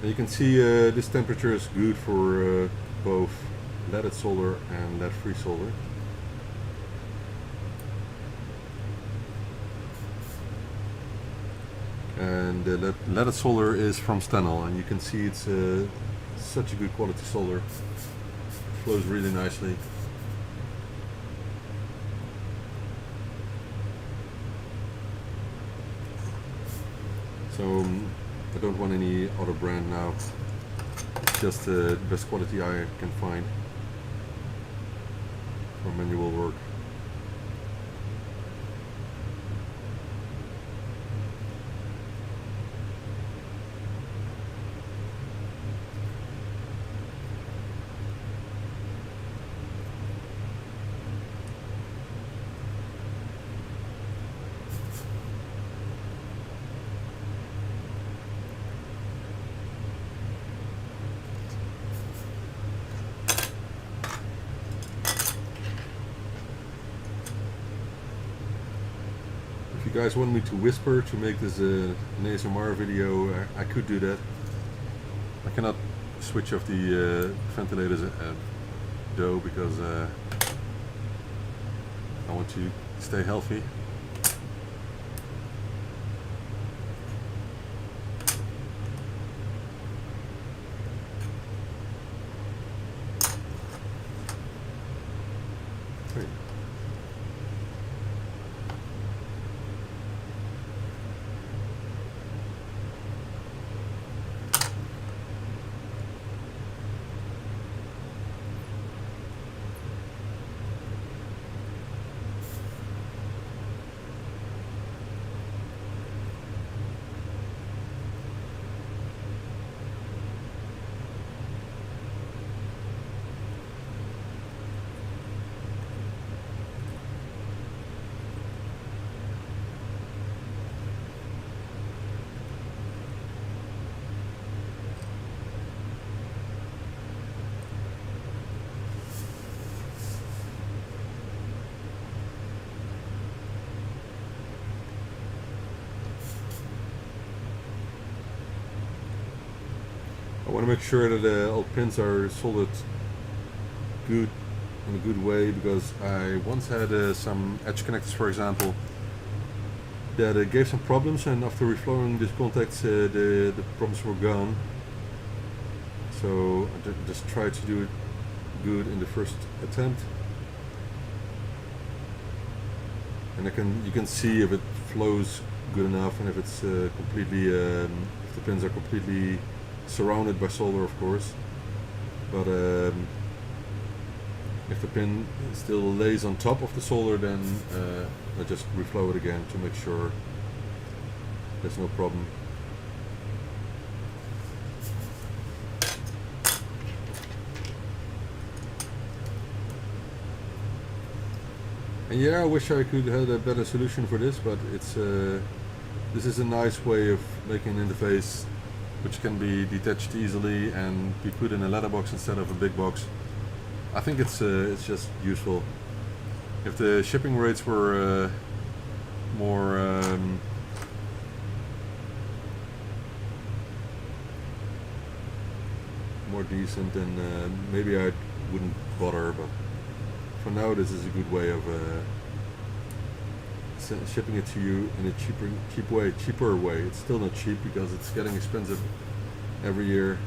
And you can see this temperature is good for both leaded solder and lead-free solder. And the leaded solder is from Stenol, and you can see it's such a good quality solder. It flows really nicely. So I don't want any other brand now, just the best quality I can find for manual work. If you guys want me to whisper to make this an ASMR video, I could do that. I cannot switch off the ventilators though, because I want to stay healthy. want to make sure that all pins are soldered good in a good way, because I once had some edge connectors, for example, that gave some problems, and after reflowing these contacts the problems were gone. So I just tried to do it good in the first attempt, and you can see if it flows good enough, and if it's completely if the pins are completely surrounded by solder, of course. But if the pin still lays on top of the solder, then I just reflow it again to make sure there's no problem. And yeah, I wish I could have a better solution for this, but it's this is a nice way of making an interface which can be detached easily and be put in a letterbox instead of a big box. I think it's just useful. If the shipping rates were more more decent, then maybe I wouldn't bother. But for now, this is a good way of shipping it to you in a cheaper way. It's still not cheap because it's getting expensive every year.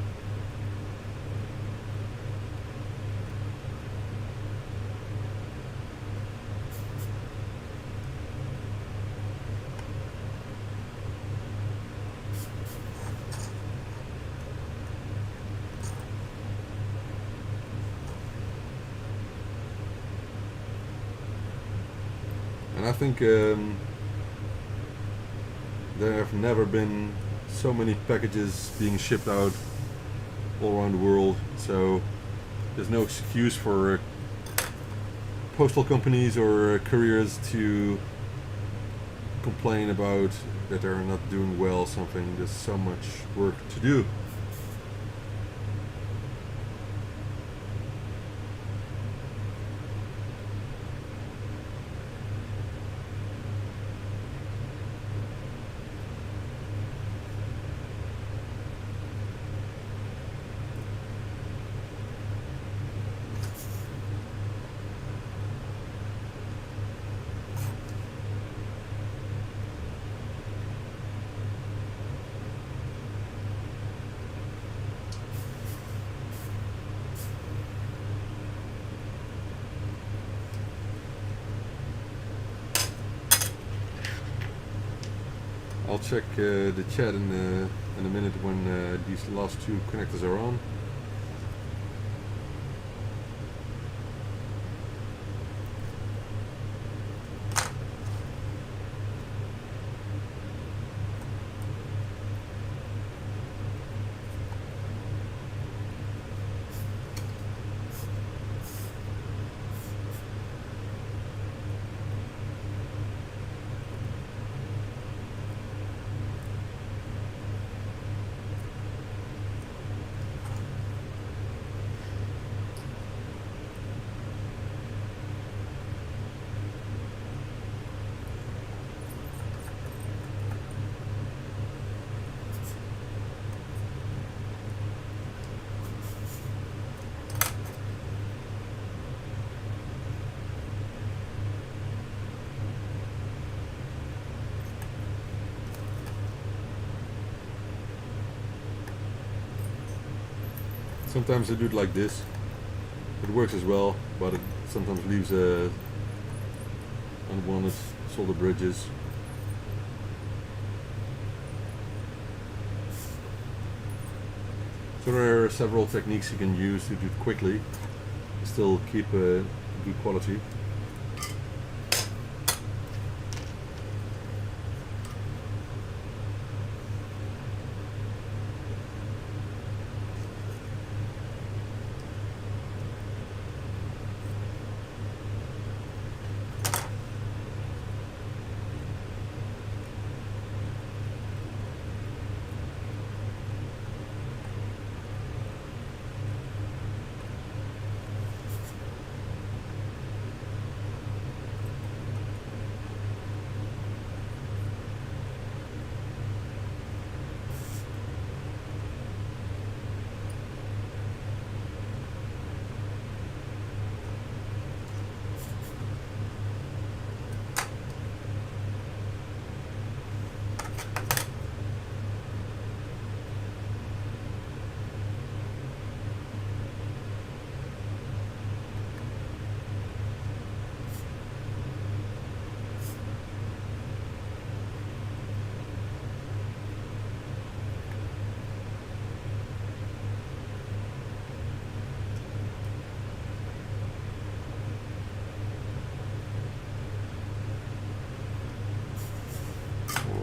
And I think there have never been so many packages being shipped out all around the world, so there's no excuse for postal companies or couriers to complain about that they're not doing well something. There's so much work to do. I'll check the chat in a minute when these last two connectors are on. Sometimes I do it like this. It works as well, but it sometimes leaves unwanted solder bridges. So there are several techniques you can use to do it quickly, still keep good quality.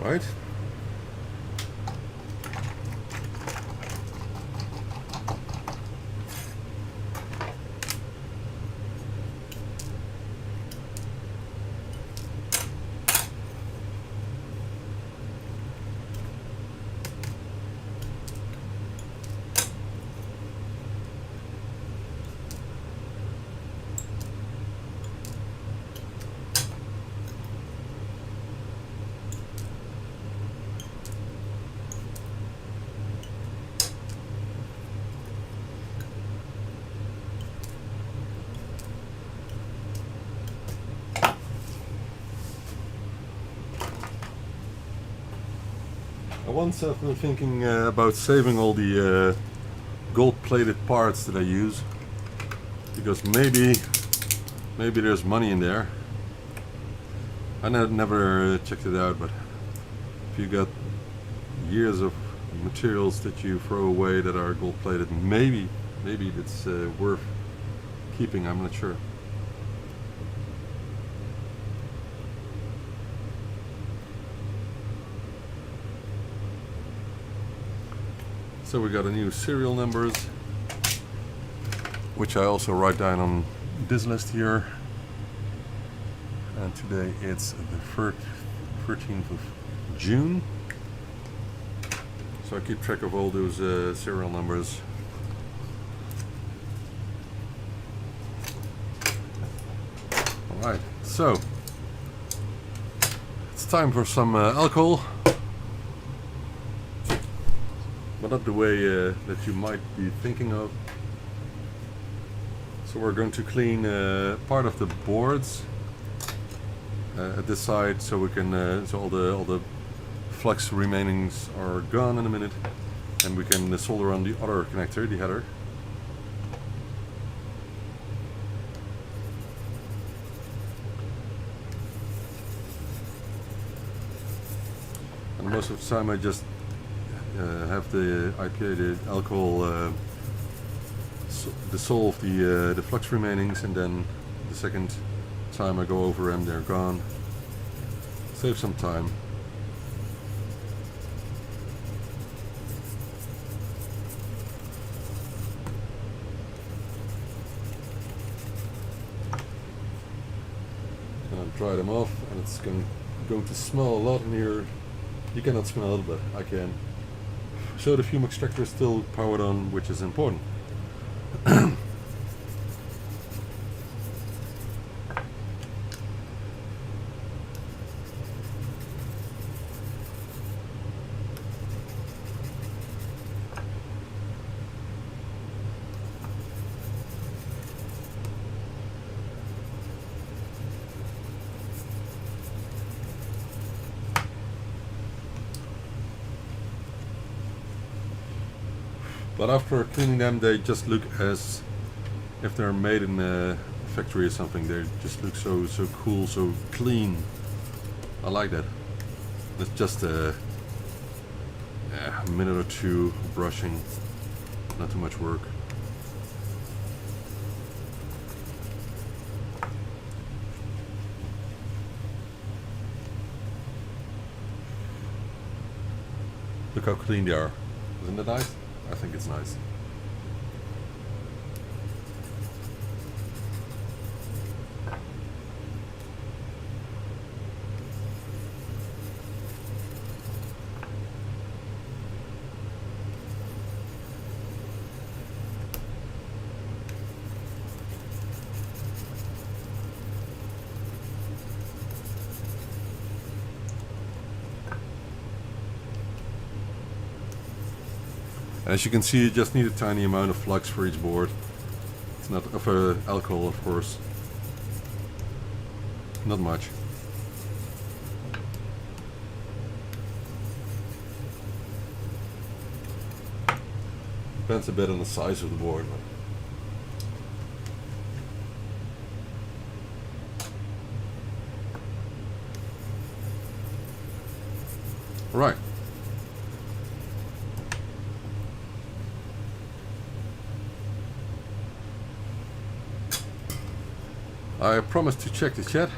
Right. Once I've been thinking about saving all the gold-plated parts that I use, because maybe there's money in there. I never checked it out, but if you got years of materials that you throw away that are gold-plated, maybe it's worth keeping. I'm not sure. So we got a new serial numbers, which I also write down on this list here. And today it's the 13th of June. So I keep track of all those serial numbers. Alright, so it's time for some alcohol. But not the way that you might be thinking of. So we're going to clean part of the boards at this side, so we can so all the flux remainings are gone in a minute, and we can solder on the other connector, the header. And most of the time I just have the IPA, the alcohol, dissolve the flux remainings, and then the second time I go over them, they're gone. Save some time. And I'll dry them off, and it's going to smell a lot in here. You cannot smell it, but I can. So the fume extractor is still powered on, which is important. But after cleaning them, they just look as if they're made in a factory or something. They just look so cool, so clean. I like that. It's just a minute or two brushing, not too much work. Look how clean they are. Isn't that nice? I think it's nice. As you can see, you just need a tiny amount of flux for each board. It's not of alcohol, of course. Not much. Depends a bit on the size of the board. Right. I promised to check the chat,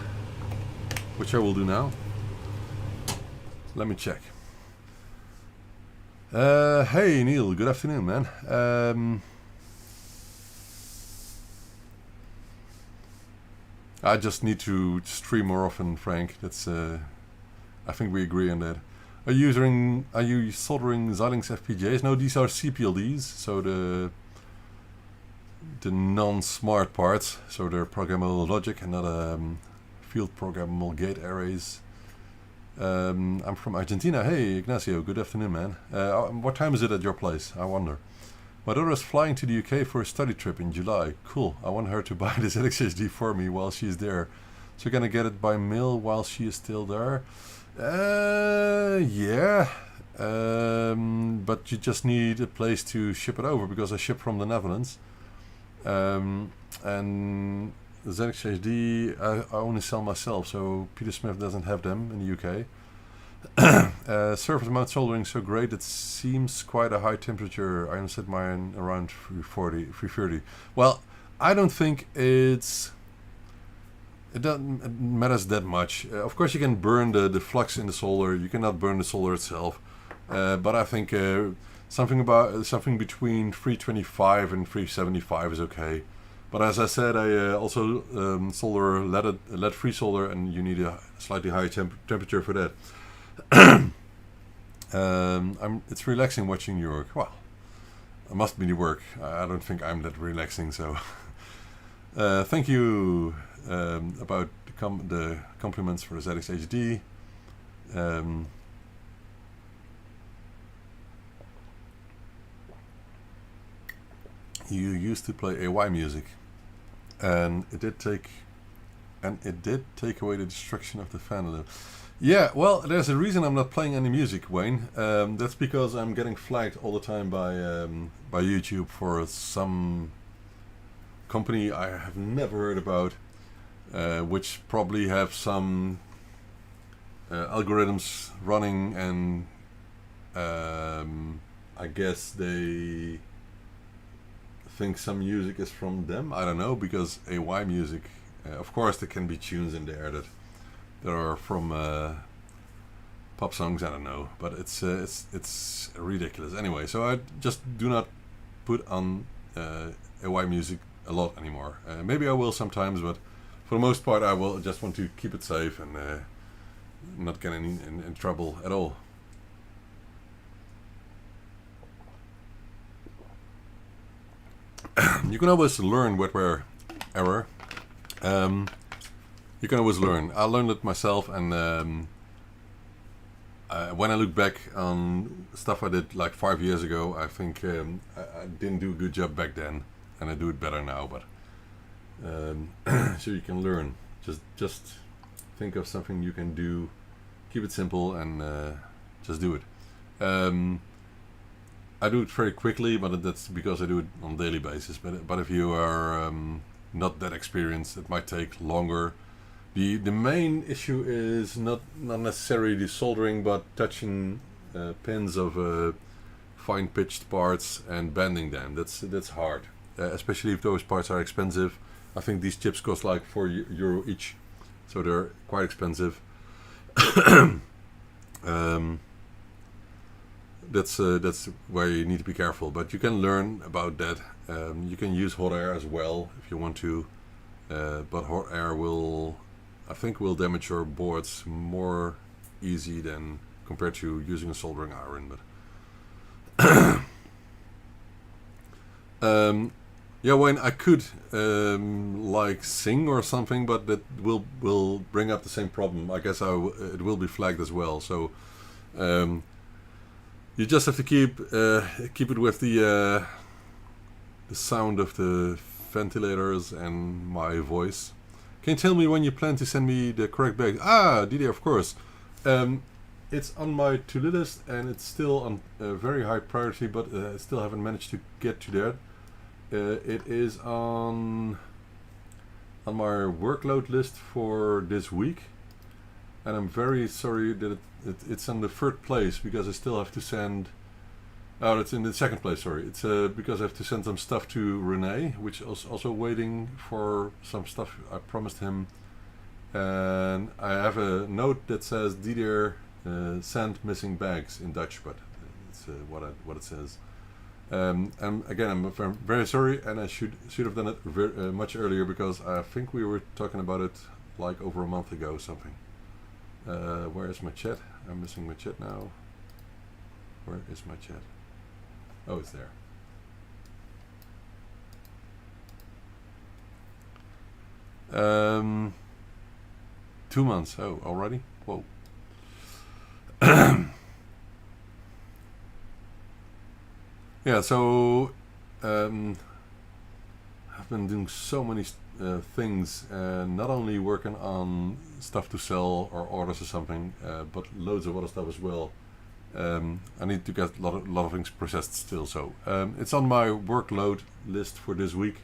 which I will do now. Let me check. Hey Neil, good afternoon, man. I just need to stream more often, Frank. That's I think we agree on that. Are you soldering Xilinx FPGAs? No, these are CPLDs, so the non-smart parts, so they're programmable logic and not field programmable gate arrays. I'm from Argentina. Hey Ignacio, good afternoon, man. What time is it at your place? I wonder. My daughter is flying to the UK for a study trip in July. Cool. I want her to buy this ZX for me while she's there. So can I get it by mail while she is still there? Yeah. But you just need a place to ship it over because I ship from the Netherlands. And the ZX I only sell myself, so Peter Smith doesn't have them in the UK. Surface mount soldering so great it seems quite a high temperature. I set mine around 330. Well, I don't think it doesn't matters that much. Of course you can burn the flux in the solder. You cannot burn the solder itself, but I think something between 325 and 375 is okay. But as I said, I also solder lead-free solder, and you need a slightly higher temperature for that. It's relaxing watching your work. Well, it must be the work. I don't think I'm that relaxing. So, thank you about the compliments for the ZX HD. You used to play AY music, and it did take away the destruction of the fan a little. Yeah, well, there's a reason I'm not playing any music, Wayne. That's because I'm getting flagged all the time by YouTube for some company I have never heard about, which probably have some algorithms running, and I guess they think some music is from them. I don't know, because AY music, of course, there can be tunes in there that are from pop songs. I don't know, but it's ridiculous anyway. So I just do not put on AY music a lot anymore. Maybe I will sometimes, but for the most part, I will just want to keep it safe and not get in trouble at all. You can always learn wetware error. You can always learn. I learned it myself, and when I look back on stuff I did like 5 years ago, I think I didn't do a good job back then, and I do it better now. But so you can learn. Just think of something you can do. Keep it simple and just do it. I do it very quickly, but that's because I do it on a daily basis. But if you are not that experienced, it might take longer. The main issue is not necessarily the soldering, but touching pins of fine pitched parts and bending them. That's hard, especially if those parts are expensive. I think these chips cost like €4 each, so they're quite expensive. That's where you need to be careful, but you can learn about that. You can use hot air as well if you want to, but hot air will damage your boards more easy than compared to using a soldering iron. But yeah, Wayne, I could like sing or something, but that will bring up the same problem. I guess it will be flagged as well. So you just have to keep it with the sound of the ventilators and my voice. Can you tell me when you plan to send me the correct bag? Didier, of course. It's on my to-do list, and it's still on very high priority, but I still haven't managed to get to that. It is on my workload list for this week, and I'm very sorry that it's on the third place, because I still have to send. Oh, it's in the second place. Sorry, it's because I have to send some stuff to Renee, which is also waiting for some stuff I promised him. And I have a note that says, Didier, send missing bags in Dutch, but it's what it says. And again, I'm very sorry, and I should have done it much earlier, because I think we were talking about it like over a month ago or something. Where is my chat? I'm missing my chat now. Where is my chat? Oh, it's there. Um, 2 months. Oh, already? Whoa. Yeah, so I've been doing so many things, not only working on stuff to sell or orders or something, but loads of other stuff as well. I need to get a lot of things processed still, so it's on my workload list for this week.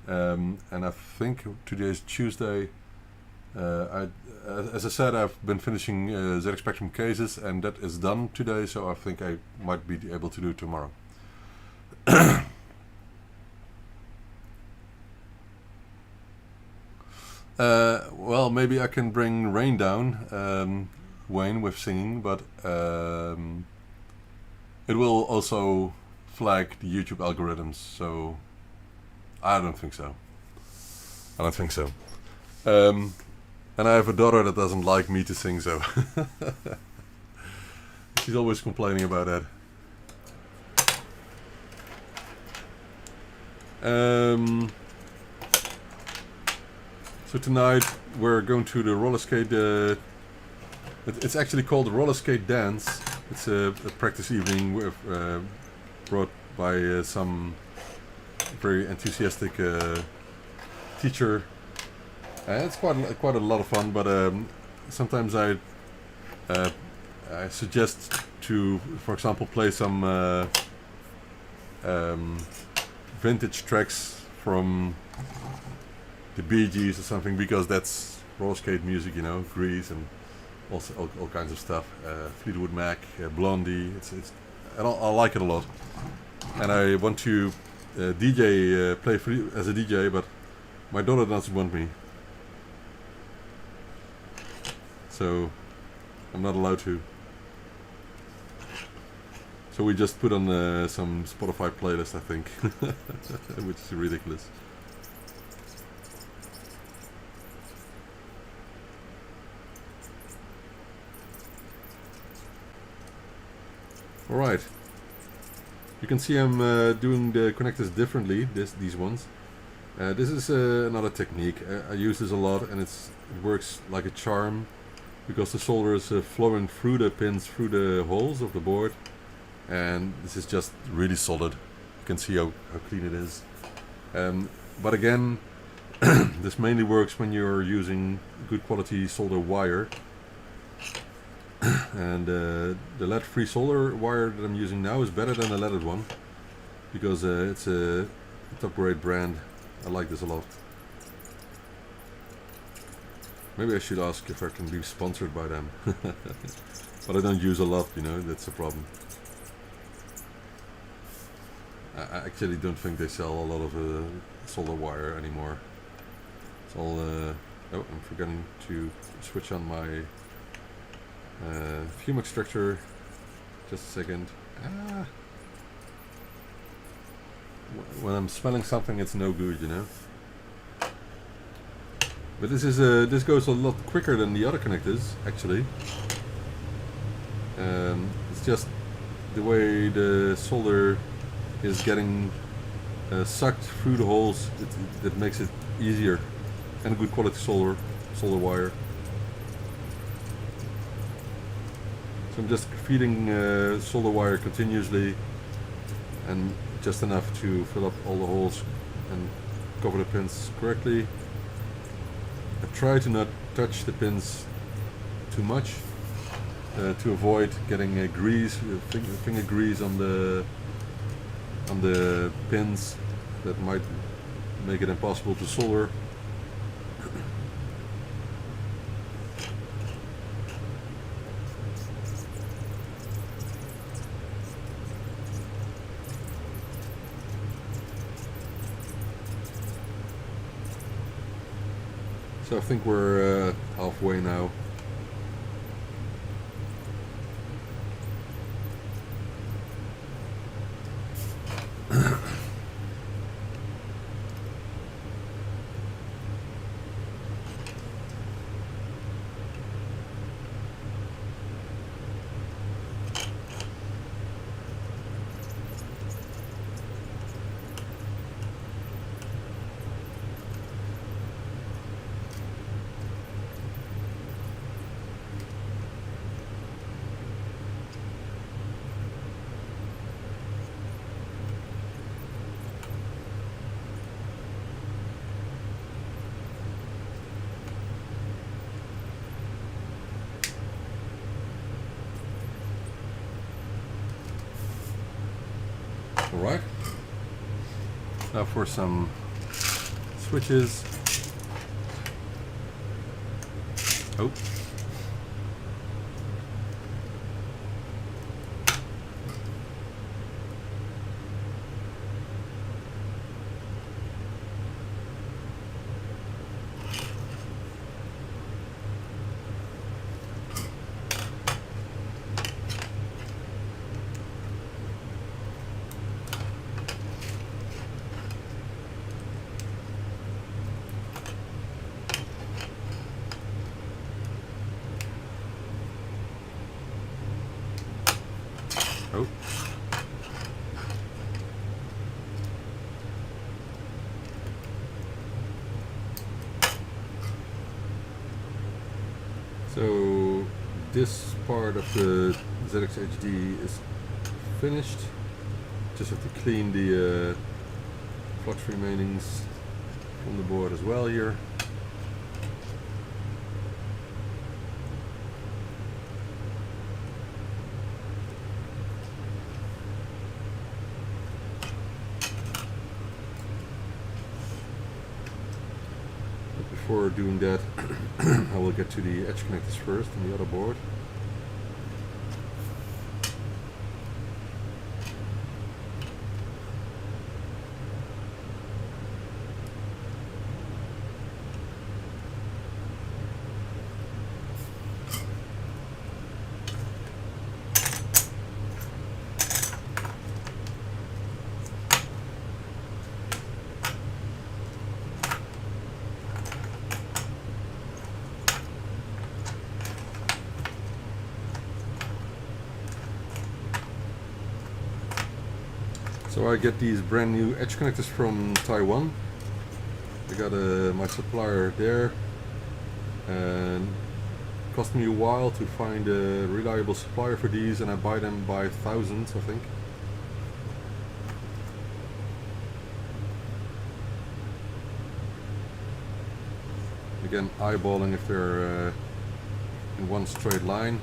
And I think today is Tuesday. As I said, I've been finishing ZX Spectrum cases, and that is done today, so I think I might be able to do it tomorrow. Well, maybe I can bring Rain down, Wayne, with singing, but it will also flag the YouTube algorithms, so I don't think so. And I have a daughter that doesn't like me to sing, so she's always complaining about that. So tonight we're going to the roller skate. It's actually called the roller skate dance. It's a practice evening with, brought by some very enthusiastic teacher. It's quite a lot of fun, but sometimes I suggest to, for example, play some vintage tracks from the Bee Gees or something, because that's roller skate music, you know, Grease and also all kinds of stuff. Fleetwood Mac, Blondie. I like it a lot, and I want to DJ play as a DJ, but my daughter doesn't want me, so I'm not allowed to. So we just put on some Spotify playlist, I think, which is ridiculous. Alright, you can see I'm doing the connectors differently, these ones. This is another technique. I use this a lot, and it works like a charm, because the solder is flowing through the pins, through the holes of the board, and this is just really solid. You can see how clean it is. But again, this mainly works when you're using good quality solder wire. And the lead-free solder wire that I'm using now is better than the leaded one, because it's a top-grade brand. I like this a lot. Maybe I should ask if I can be sponsored by them. But I don't use a lot, you know, that's the problem. I actually don't think they sell a lot of solder wire anymore. It's all... oh, I'm forgetting to switch on my fume extractor. Just a second. When I'm smelling something, it's no good, you know. But this goes a lot quicker than the other connectors, actually. It's just the way the solder is getting sucked through the holes that makes it easier, and good quality solder wire. So I'm just feeding solder wire continuously, and just enough to fill up all the holes and cover the pins correctly. I try to not touch the pins too much to avoid getting grease, finger grease on the pins that might make it impossible to solder. So I think we're halfway now. Now for some switches. Oh. Oh. So this part of the ZX HD is finished. Just have to clean the flux remainings from the board as well here. Before doing that, I will get to the edge connectors first on the other board. So I get these brand new edge connectors from Taiwan. I got my supplier there, and it cost me a while to find a reliable supplier for these, and I buy them by thousands, I think. Again, eyeballing if they're in one straight line.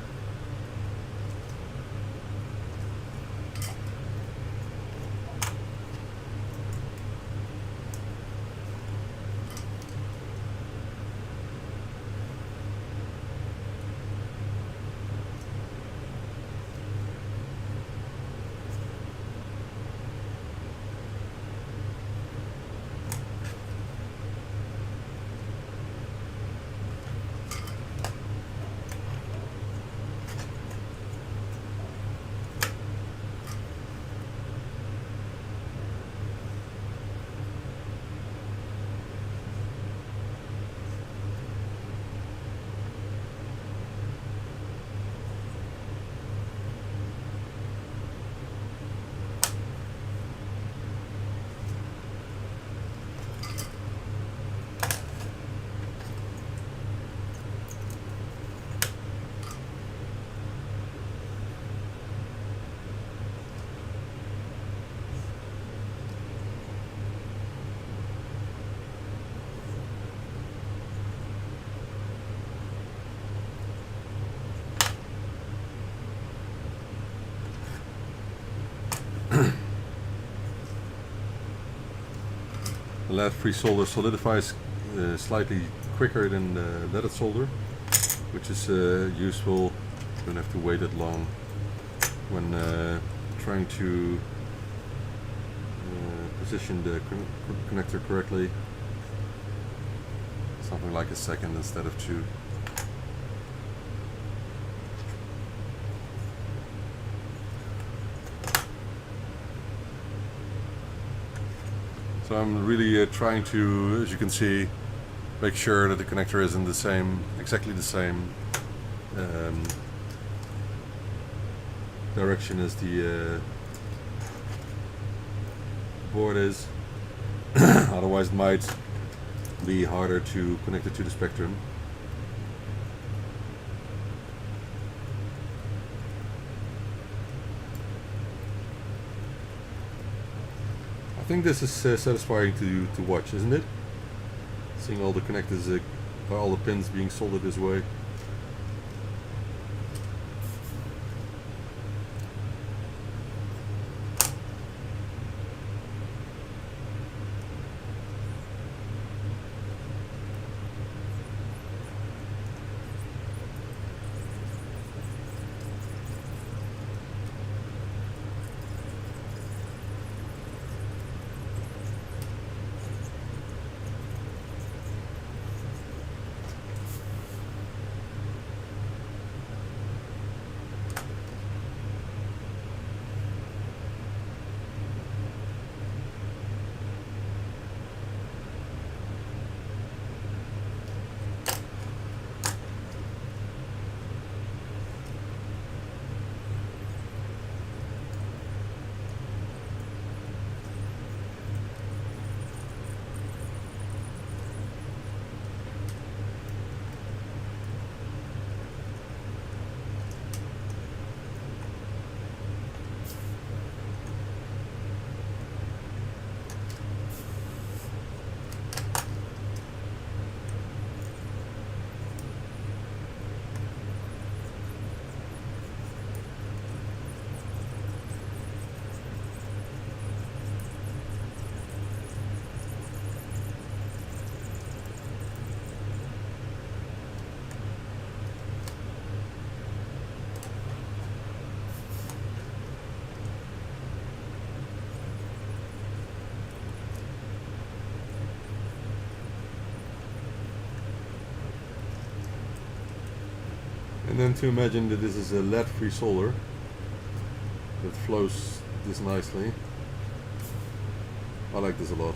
The lead-free solder solidifies slightly quicker than the leaded solder, which is useful. You don't have to wait that long when trying to position the connector correctly. Something like a second instead of 2. So I'm really trying to, as you can see, make sure that the connector is in the same, exactly the same direction as the board is. Otherwise it might be harder to connect it to the spectrum. I think this is satisfying to watch, isn't it? Seeing all the connectors, all the pins being soldered this way. And then to imagine that this is a lead-free solder that flows this nicely. I like this a lot.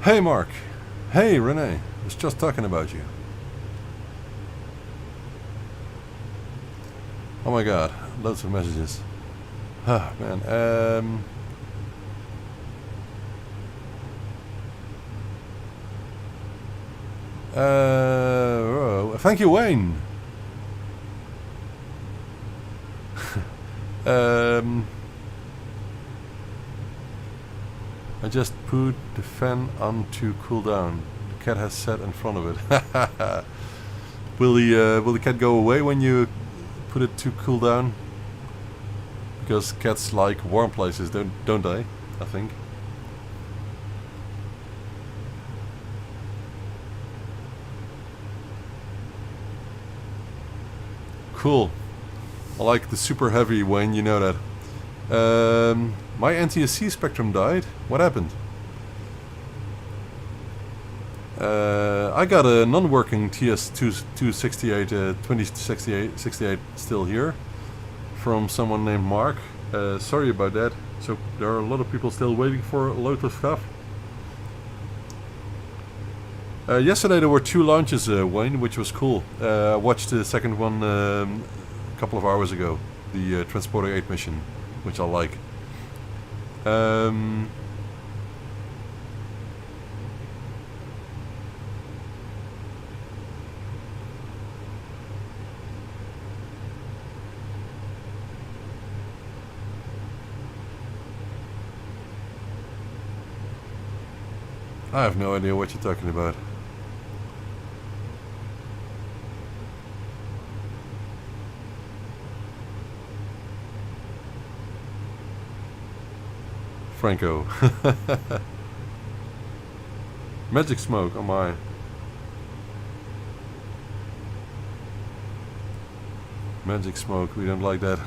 Hey Mark, hey Renee, was just talking about you. Oh my god, loads of messages. Ah man, thank you Wayne. I just put the fan on to cool down. The cat has sat in front of it. Will the cat go away when you put it to cool down? Because cats like warm places, don't they? I think. Cool. I like the super heavy Wayne, you know that. My NTSC Spectrum died. What happened? I got a non-working TS268 2068 still here from someone named Mark. Sorry about that. So there are a lot of people still waiting for a load of stuff. Yesterday there were 2 launches, Wayne, which was cool. I watched the second one a couple of hours ago, the Transporter 8 mission, which I like. I have no idea what you're talking about. Franco. Magic smoke, oh my. Magic smoke, we don't like that.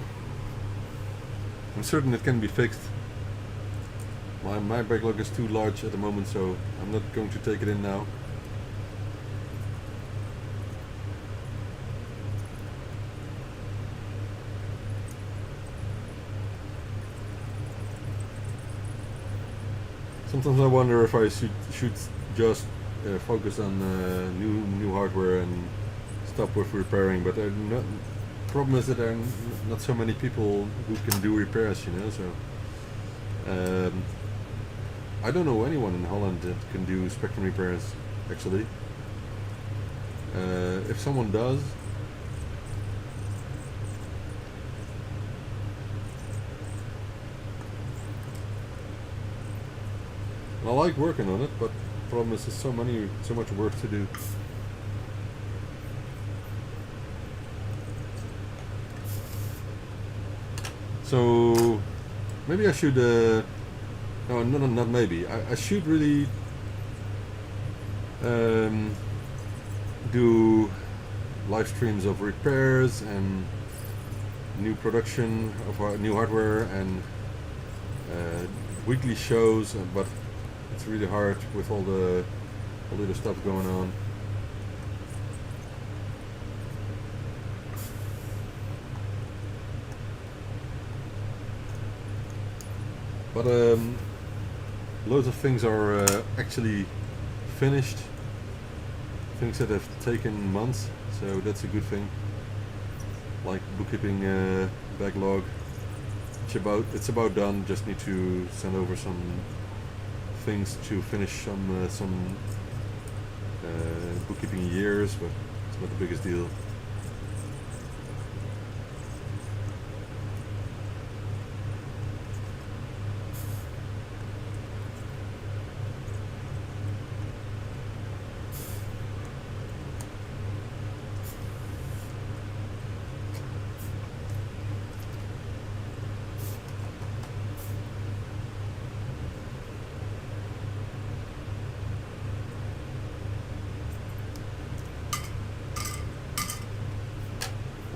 I'm certain it can be fixed. My backlog is too large at the moment, so I'm not going to take it in now. Sometimes I wonder if I should just focus on new hardware and stop with repairing, but the problem is that there are not so many people who can do repairs, you know. So I don't know anyone in Holland that can do Spectrum repairs, actually. If someone does, I like working on it, but the problem is there's so much work to do. So maybe I should no, not maybe. I should really do live streams of repairs and new production of new hardware and weekly shows, but it's really hard with all the stuff going on. But loads of things are actually finished, things that have taken months, so that's a good thing. Like bookkeeping backlog, it's about done. Just need to send over some things to finish some bookkeeping years, but it's not the biggest deal.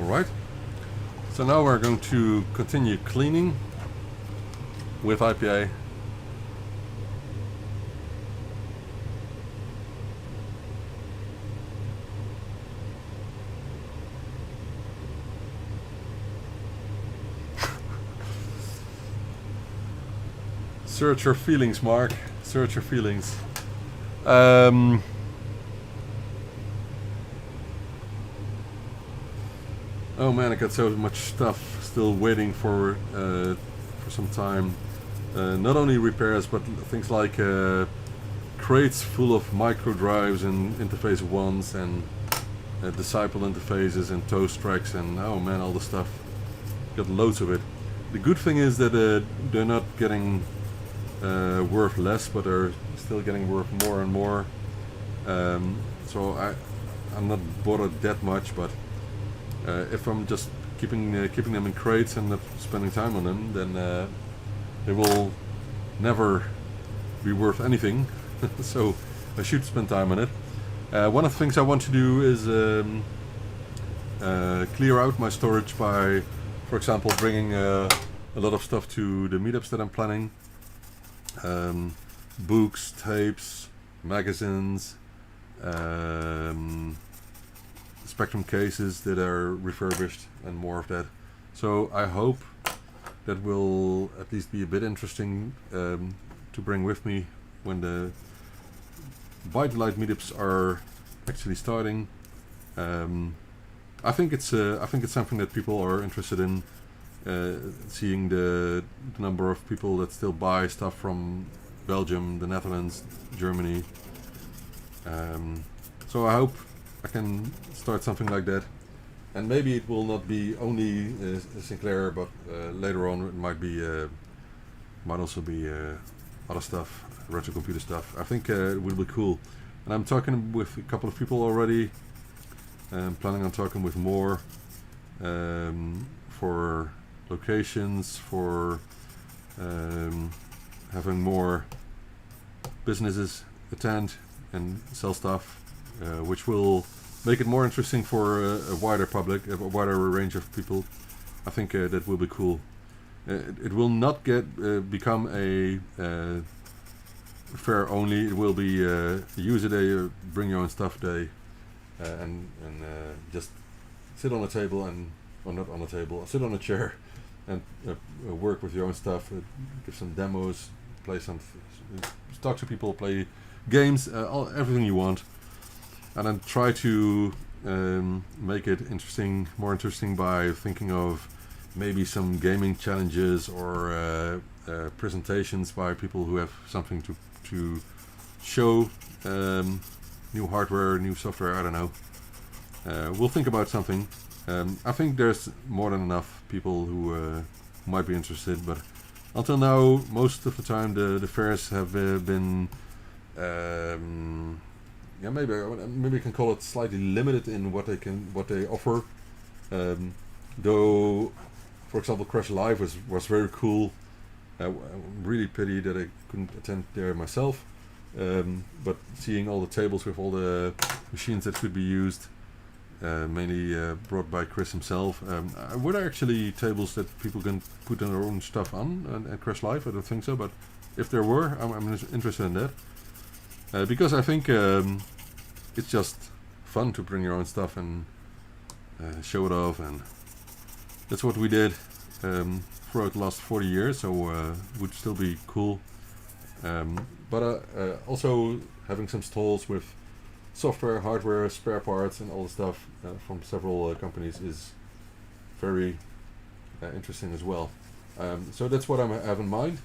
Alright, so now we're going to continue cleaning with IPA. Search your feelings, Mark. Search your feelings. Oh man, I got so much stuff still waiting for some time. Not only repairs, but things like crates full of micro drives and interface ones and disciple interfaces and toast tracks and oh man, all the stuff. Got loads of it. The good thing is that they're not getting worth less, but are still getting worth more and more. So I'm not bothered that much, but if I'm just keeping them in crates and not spending time on them, then they will never be worth anything. So I should spend time on it. One of the things I want to do is clear out my storage by, for example, bringing a lot of stuff to the meetups that I'm planning. Books, tapes, magazines, Spectrum cases that are refurbished and more of that. So I hope that will at least be a bit interesting to bring with me when the ByteDelight meetups are actually starting. I think it's something that people are interested in. Seeing the number of people that still buy stuff from Belgium, the Netherlands, Germany. So I hope I can start something like that, and maybe it will not be only Sinclair, but later on it might also be other stuff, retro computer stuff. I think it will be cool, and I'm talking with a couple of people already. I'm planning on talking with more for locations, for having more businesses attend and sell stuff. Which will make it more interesting for a wider public, a wider range of people. I think that will be cool. It will not become a fair only. It will be a user day, bring your own stuff day, and just sit on a table or not on a table, sit on a chair and work with your own stuff. Give some demos, talk to people, play games, everything you want. And then try to make it more interesting by thinking of maybe some gaming challenges or presentations by people who have something to show, new hardware, new software, I don't know. We'll think about something. I think there's more than enough people who might be interested, but until now, most of the time the fairs have been yeah, maybe you can call it slightly limited in what they offer. Though, for example, Crash Live was very cool. Really pity that I couldn't attend there myself. But seeing all the tables with all the machines that could be used, mainly brought by Chris himself. Were there actually tables that people can put their own stuff on at Crash Live? I don't think so, but if there were, I'm interested in that. Because I think it's just fun to bring your own stuff and show it off, and that's what we did throughout the last 40 years, so it would still be cool. But also having some stalls with software, hardware, spare parts and all the stuff from several companies is very interesting as well. So that's what I have in mind,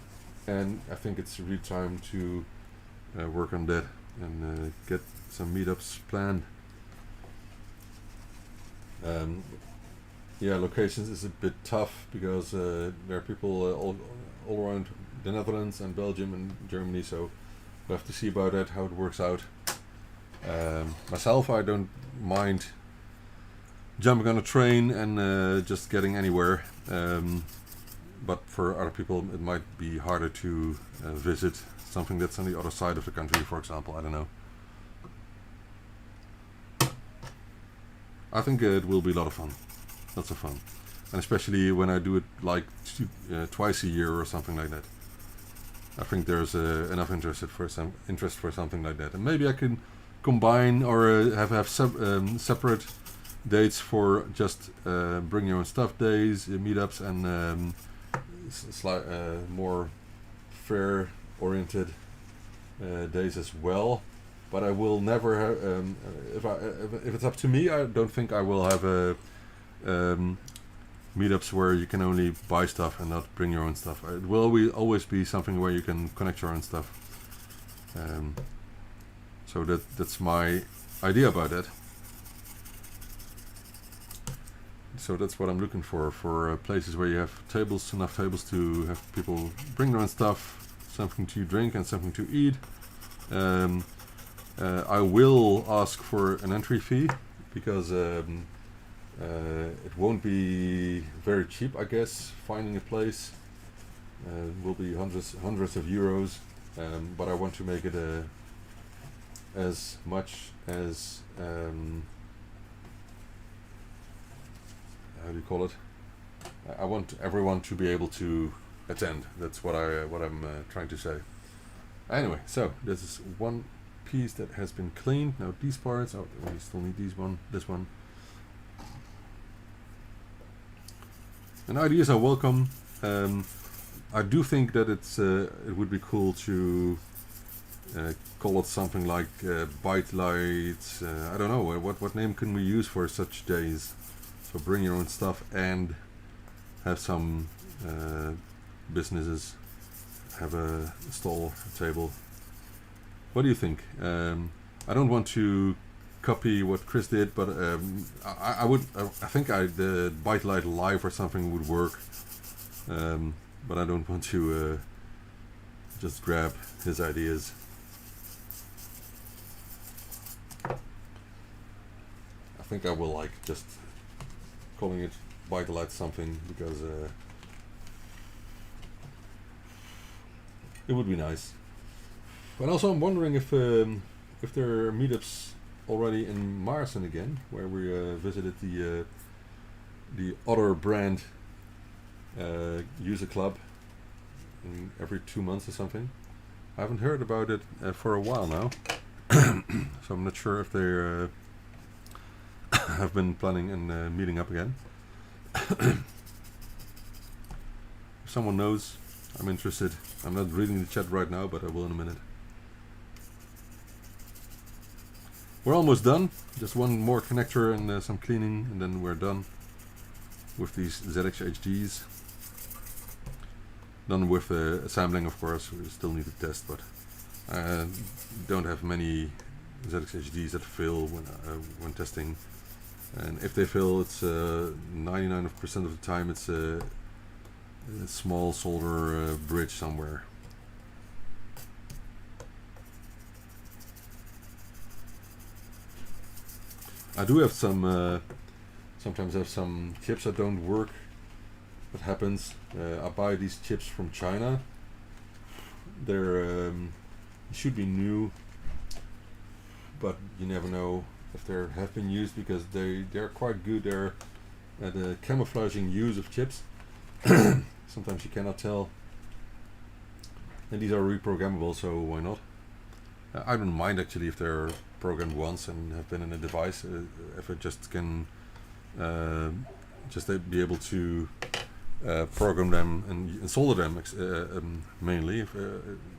and I think it's really time to work on that and get some meetups planned. Yeah, locations is a bit tough because there are people all around the Netherlands and Belgium and Germany, so we'll have to see about that, how it works out. Myself, I don't mind jumping on a train and just getting anywhere, but for other people it might be harder to visit something that's on the other side of the country, for example. I don't know. I think it will be a lot of fun. Lots of fun. And especially when I do it like twice a year or something like that. I think there's enough interest for something like that. And maybe I can combine or have separate dates for just bring your own stuff days, meetups, and more fair oriented days as well. But I will never have, if it's up to me, I don't think I will have meetups where you can only buy stuff and not bring your own stuff. It will always be something where you can connect your own stuff. So that's my idea about it. So that's what I'm looking for places where you have enough tables to have people bring their own stuff, something to drink and something to eat. I will ask for an entry fee because it won't be very cheap, I guess. Finding a place will be hundreds of euros, but I want to make it as much as how do you call it? I want everyone to be able to attend. That's what I'm trying to say. Anyway, so this is one piece that has been cleaned. Now these parts, we still need this one. And ideas are welcome. I do think that it would be cool to call it something like ByteDelight. I don't know, what name can we use for such days? So bring your own stuff and have some businesses have a stall, a table. What do you think? I don't want to copy what Chris did, but I think the ByteDelight Live or something would work. But I don't want to just grab his ideas. I think I will like just calling it ByteDelight something because it would be nice. But also I'm wondering if there are meetups already in Marsen again, where we visited the other brand user club every 2 months or something. I haven't heard about it for a while now, so I'm not sure if they have been planning and meeting up again. If someone knows, I'm interested. I'm not reading the chat right now, but I will in a minute. We're almost done. Just one more connector and some cleaning, and then we're done with these ZX HDs. Done with assembling, of course. We still need to test, but I don't have many ZX HDs that fail when testing. And if they fail, it's 99% of the time it's a small solder bridge somewhere. I do have some, sometimes have some chips that don't work. That happens. I buy these chips from China. They're should be new, but you never know if they have been used because they're quite good. They're at camouflaging use of chips. Sometimes you cannot tell. And these are reprogrammable, so why not? I don't mind actually if they're programmed once and have been in a device. If it just can just be able to program them and solder them mainly.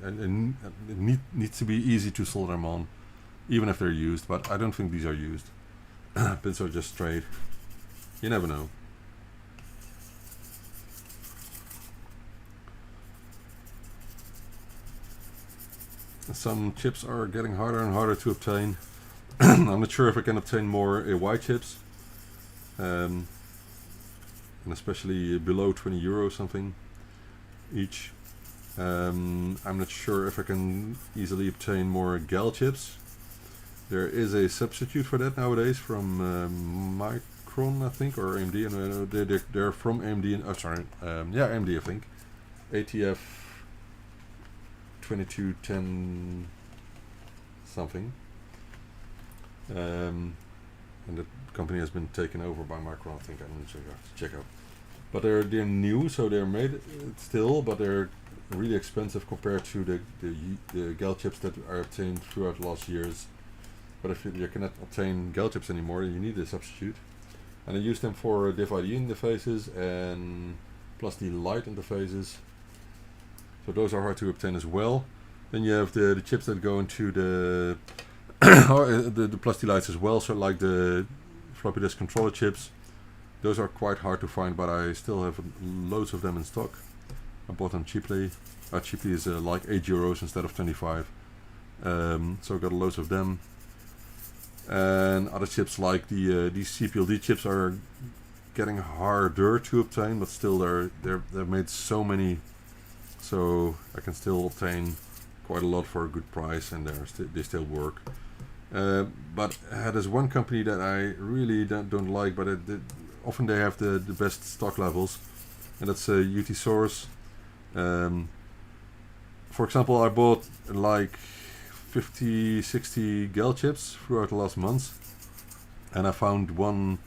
And it needs to be easy to solder them on, even if they're used. But I don't think these are used. Pins are just straight. You never know. some chips are getting harder and harder to obtain. I'm not sure if I can obtain more AY chips, and especially below 20 euro something each. I'm not sure if I can easily obtain more GAL chips. There is a substitute for that nowadays from Micron, I think, or AMD, and they're from AMD. And AMD, I think. ATF 2210 something. And the company has been taken over by Micron, I think. I'm not sure, I have to check out. But they're new, so they're made still, but they're really expensive compared to the GAL chips that are obtained throughout the last years. But if you cannot obtain GAL chips anymore, you need a substitute. And I use them for div IDE interfaces and plus the light interfaces. So those are hard to obtain as well. Then you have the chips that go into the the plus delights as well. So like the floppy disk controller chips, those are quite hard to find, but I still have loads of them in stock. I bought them cheaply. Cheaply is like 8 euros instead of 25. So I got loads of them. And other chips like these CPLD chips are getting harder to obtain, but still they've made so many, so I can still obtain quite a lot for a good price, and they still work. But there's one company that I really don't like, but often they have the best stock levels, and that's UT Source. For example, I bought like 50, 60 GAL chips throughout the last months, and I found one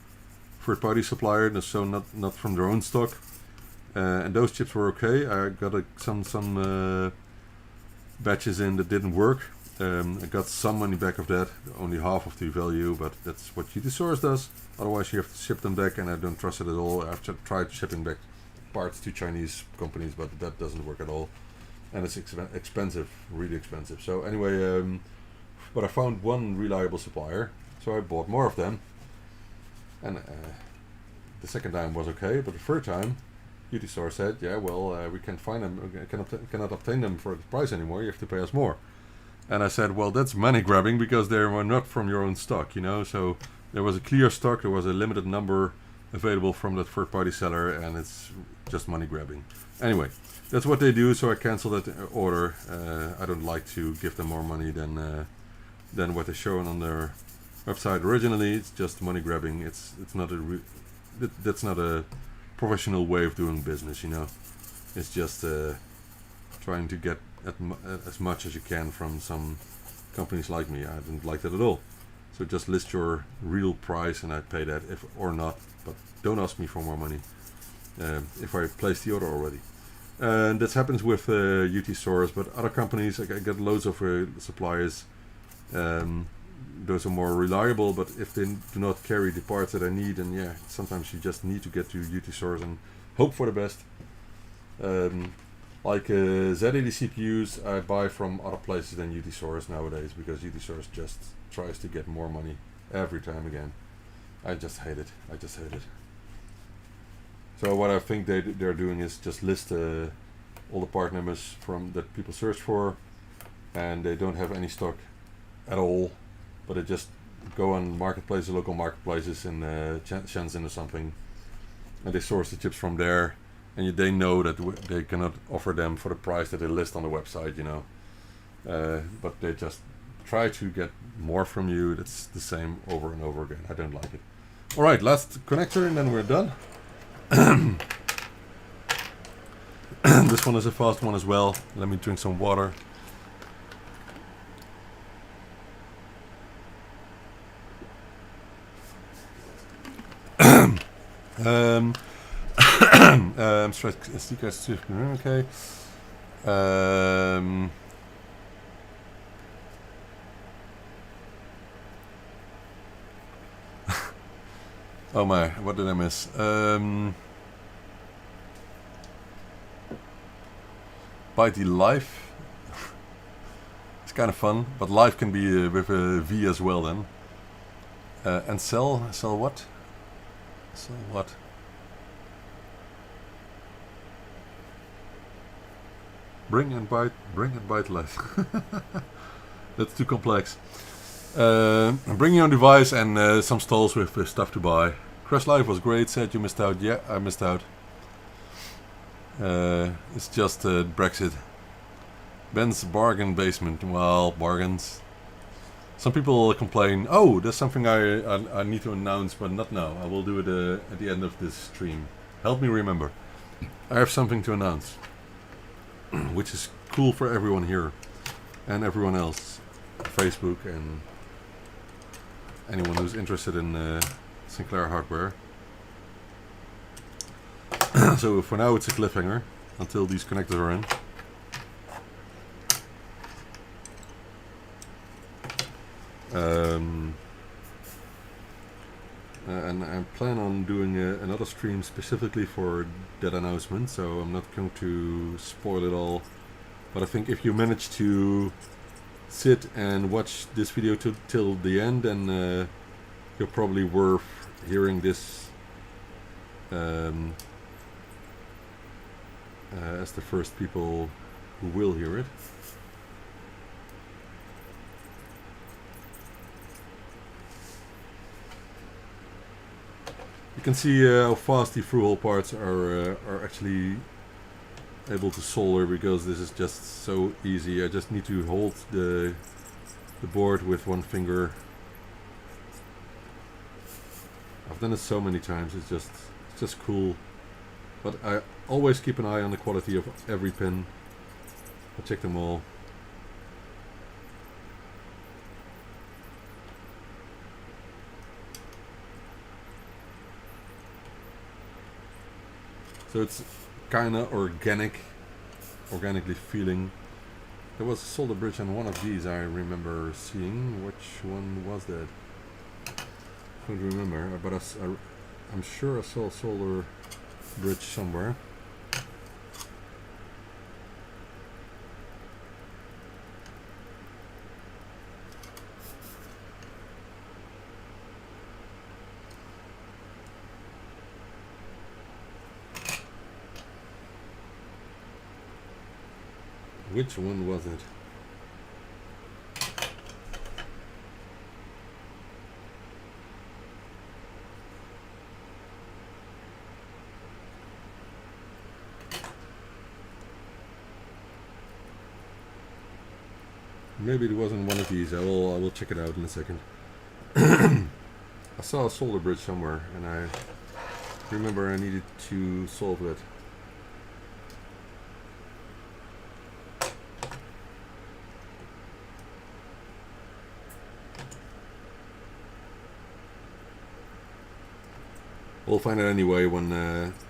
third-party supplier, so not from their own stock, and those chips were okay. I got some batches in that didn't work. I got some money back of that, only half of the value, but that's what UT Source does. Otherwise you have to ship them back, and I don't trust it at all. I've tried shipping back parts to Chinese companies, but that doesn't work at all. And it's expensive, really expensive. So anyway, but I found one reliable supplier, so I bought more of them. And the second time was okay, but the third time, UT Store said, yeah, well, we can't find them, cannot obtain them for the price anymore, you have to pay us more. And I said, well, that's money grabbing, because they were not from your own stock, you know. So there was a clear stock, there was a limited number available from that third-party seller, and it's just money grabbing. Anyway, that's what they do, so I canceled that order. I don't like to give them more money than what they shown on their website originally. It's just money grabbing. It's not that's not a professional way of doing business, you know. It's just trying to get as much as you can from some companies like me. I don't like that at all. So just list your real price, and I pay that if or not. But don't ask me for more money if I placed the order already. And that happens with UT Source, but other companies, I get loads of suppliers. Those are more reliable, but if they do not carry the parts that I need, then yeah, sometimes you just need to get to UT Source and hope for the best. Like Z80 CPUs, I buy from other places than UT Source nowadays, because UT Source just tries to get more money every time again. I just hate it. I just hate it. So what I think they're doing is just list all the part numbers that people search for, and they don't have any stock at all, but they just go on marketplaces, local marketplaces in Shenzhen or something, and they source the chips from there, and they know that they cannot offer them for the price that they list on the website, you know. But they just try to get more from you. That's the same over and over again. I don't like it. All right, last connector, and then we're done. This one is a fast one as well. Let me drink some water. Okay. Oh my, what did I miss? ByteDelight. It's kind of fun, but live can be with a V as well then. And sell what? Sell what? Bring in ByteDelight. That's too complex. Bring your own device and some stalls with stuff to buy. Crash Live was great, said you missed out. Yeah, I missed out. It's just Brexit. Ben's bargain basement. Well, bargains. Some people complain, oh, there's something I need to announce, but not now. I will do it at the end of this stream. Help me remember. I have something to announce. Which is cool for everyone here. And everyone else. Facebook and anyone who's interested in Sinclair hardware. So for now it's a cliffhanger until these connectors are in. And I plan on doing another stream specifically for that announcement, so I'm not going to spoil it all. But I think if you manage to sit and watch this video till the end, then you're probably worth hearing this as the first people who will hear it. You can see how fast the through-hole parts are actually able to solder, because this is just so easy. I just need to hold the board with one finger. I've done it so many times. It's just cool. But I always keep an eye on the quality of every pin. I check them all. So it's kinda organically feeling. There was a solder bridge on one of these I remember seeing. Which one was that? I don't remember, but I'm sure I saw a solder bridge somewhere. Which one was it? Maybe it wasn't one of these. I will check it out in a second. I saw a solder bridge somewhere, and I remember I needed to solve it. We'll find out anyway when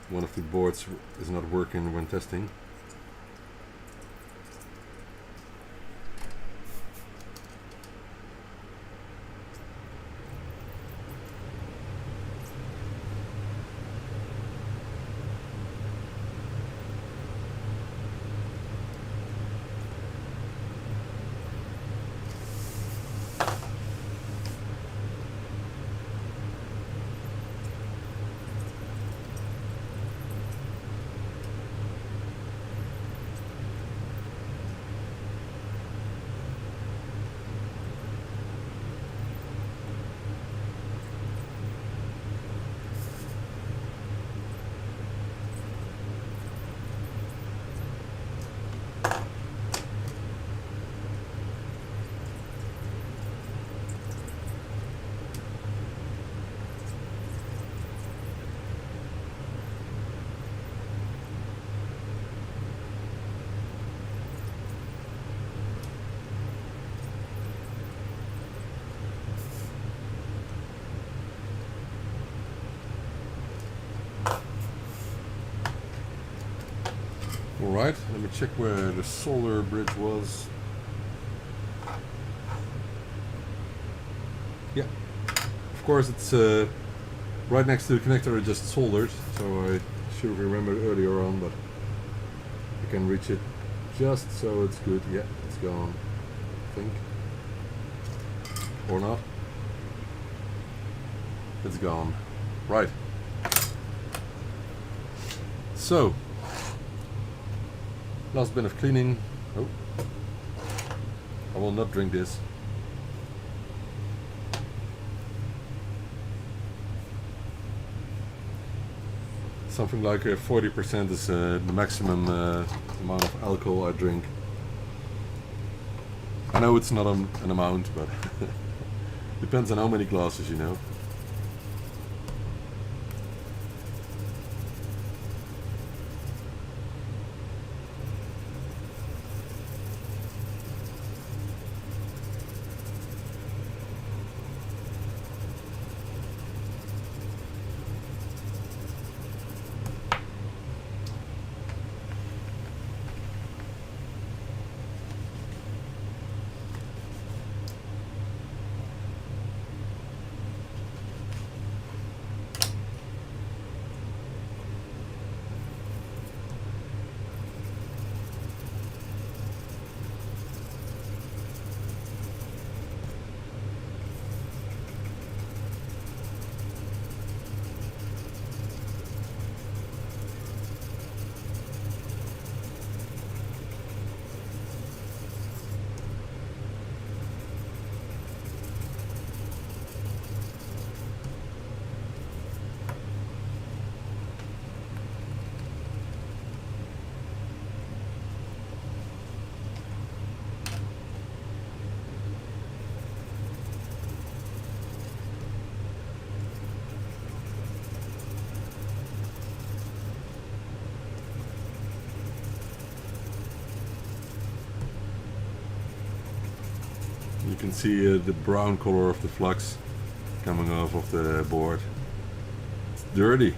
one of the boards is not working when testing. Alright, let me check where the solder bridge was. Yeah, of course it's right next to the connector I just soldered, so I should have remembered earlier on, but I can reach it just so it's good. Yeah, it's gone, I think. Or not. It's gone. Right. Last bit of cleaning. Oh, I will not drink this. Something like 40% is the maximum amount of alcohol I drink. I know it's not an amount, but depends on how many glasses, you know. You can see the brown color of the flux coming off of the board. It's dirty.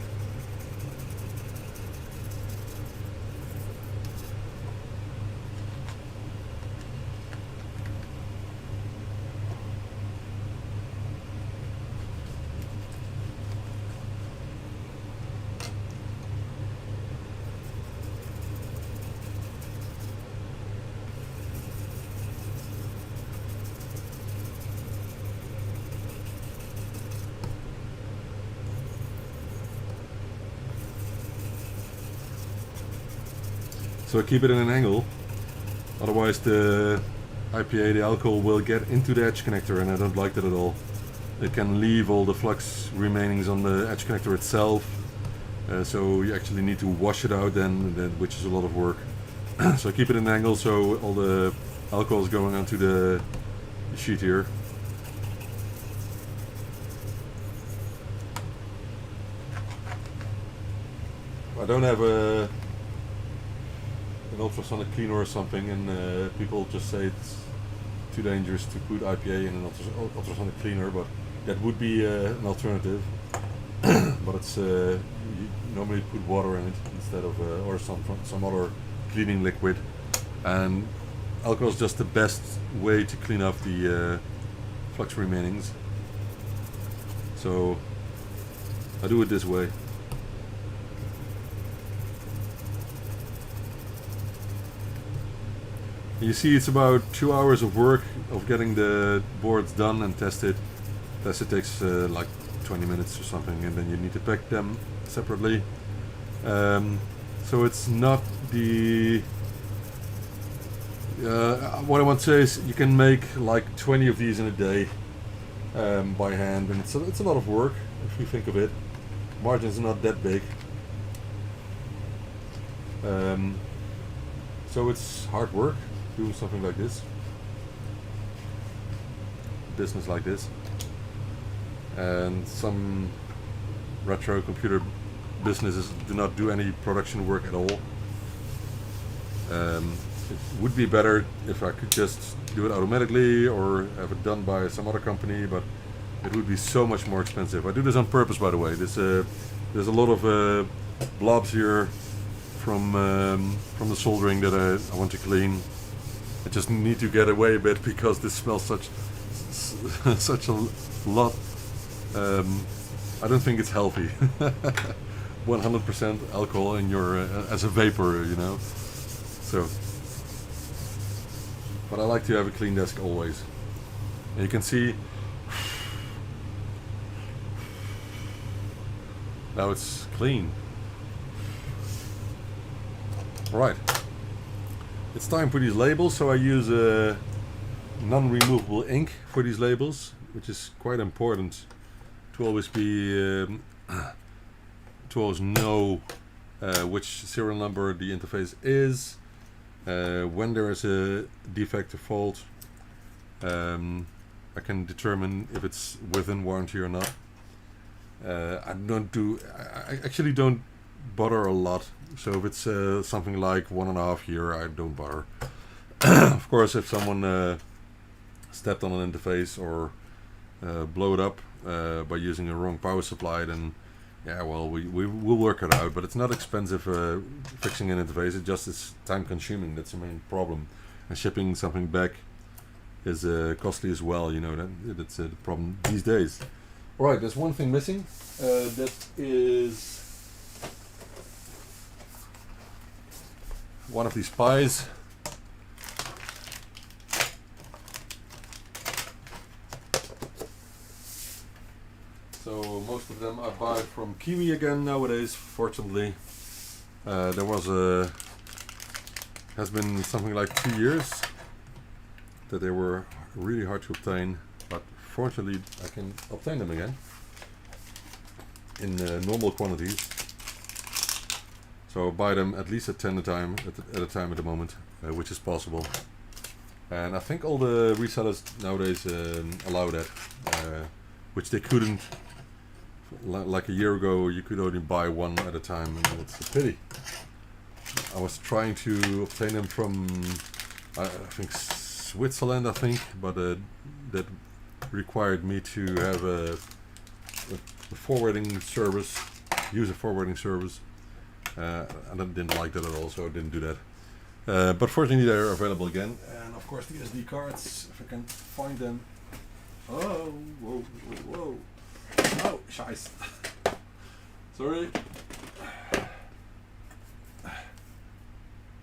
So I keep it in an angle, otherwise the IPA, the alcohol, will get into the edge connector, and I don't like that at all. It can leave all the flux remainings on the edge connector itself, so you actually need to wash it out then, which is a lot of work. So I keep it in an angle so all the alcohol is going onto the sheet here. I don't have an ultrasonic cleaner or something, and people just say it's too dangerous to put IPA in an ultrasonic cleaner, but that would be an alternative. But it's you normally put water in it instead of or some other cleaning liquid, and alcohol is just the best way to clean off the flux remainings. So I do it this way. You see, it's about 2 hours of work of getting the boards done and tested. It takes like 20 minutes or something, and then you need to pack them separately. So it's not the... what I want to say is you can make like 20 of these in a day by hand, and it's a lot of work if you think of it. Margins are not that big. So it's hard work doing something like this, business like this, and some retro computer businesses do not do any production work at all. It would be better if I could just do it automatically or have it done by some other company, but it would be so much more expensive. I do this on purpose, by the way. There's a lot of blobs here from the soldering that I want to clean. I just need to get away a bit because this smells such a lot. I don't think it's healthy. 100% alcohol in your as a vapor, you know. So, but I like to have a clean desk always. And you can see now it's clean. Right. It's time for these labels, so I use a non-removable ink for these labels, which is quite important to always be to always know which serial number the interface is, when there is a defect or fault. I can determine if it's within warranty or not. I actually don't bother a lot. So if it's something like 1.5 year, I don't bother. Of course, if someone stepped on an interface or blow it up by using a wrong power supply, then yeah, well, we'll work it out. But it's not expensive fixing an interface. It just is time consuming. That's the main problem. And shipping something back is costly as well. You know, that's the problem these days. All right, there's one thing missing. That is one of these pies. So most of them I buy from Kiwi again nowadays. Fortunately, there was has been something like 2 years that they were really hard to obtain, but fortunately I can obtain them again in normal quantities. So I buy them at least at 10 at a time at the moment, which is possible. And I think all the resellers nowadays allow that, which they couldn't. Like a year ago, you could only buy one at a time, and it's a pity. I was trying to obtain them from, I think, Switzerland, but that required me to have a forwarding service, use a forwarding service. And I didn't like that at all, so I didn't do that. But fortunately, they're available again. And of course, the SD cards, if I can find them. Oh, whoa, whoa, whoa. Oh, scheiße. Sorry.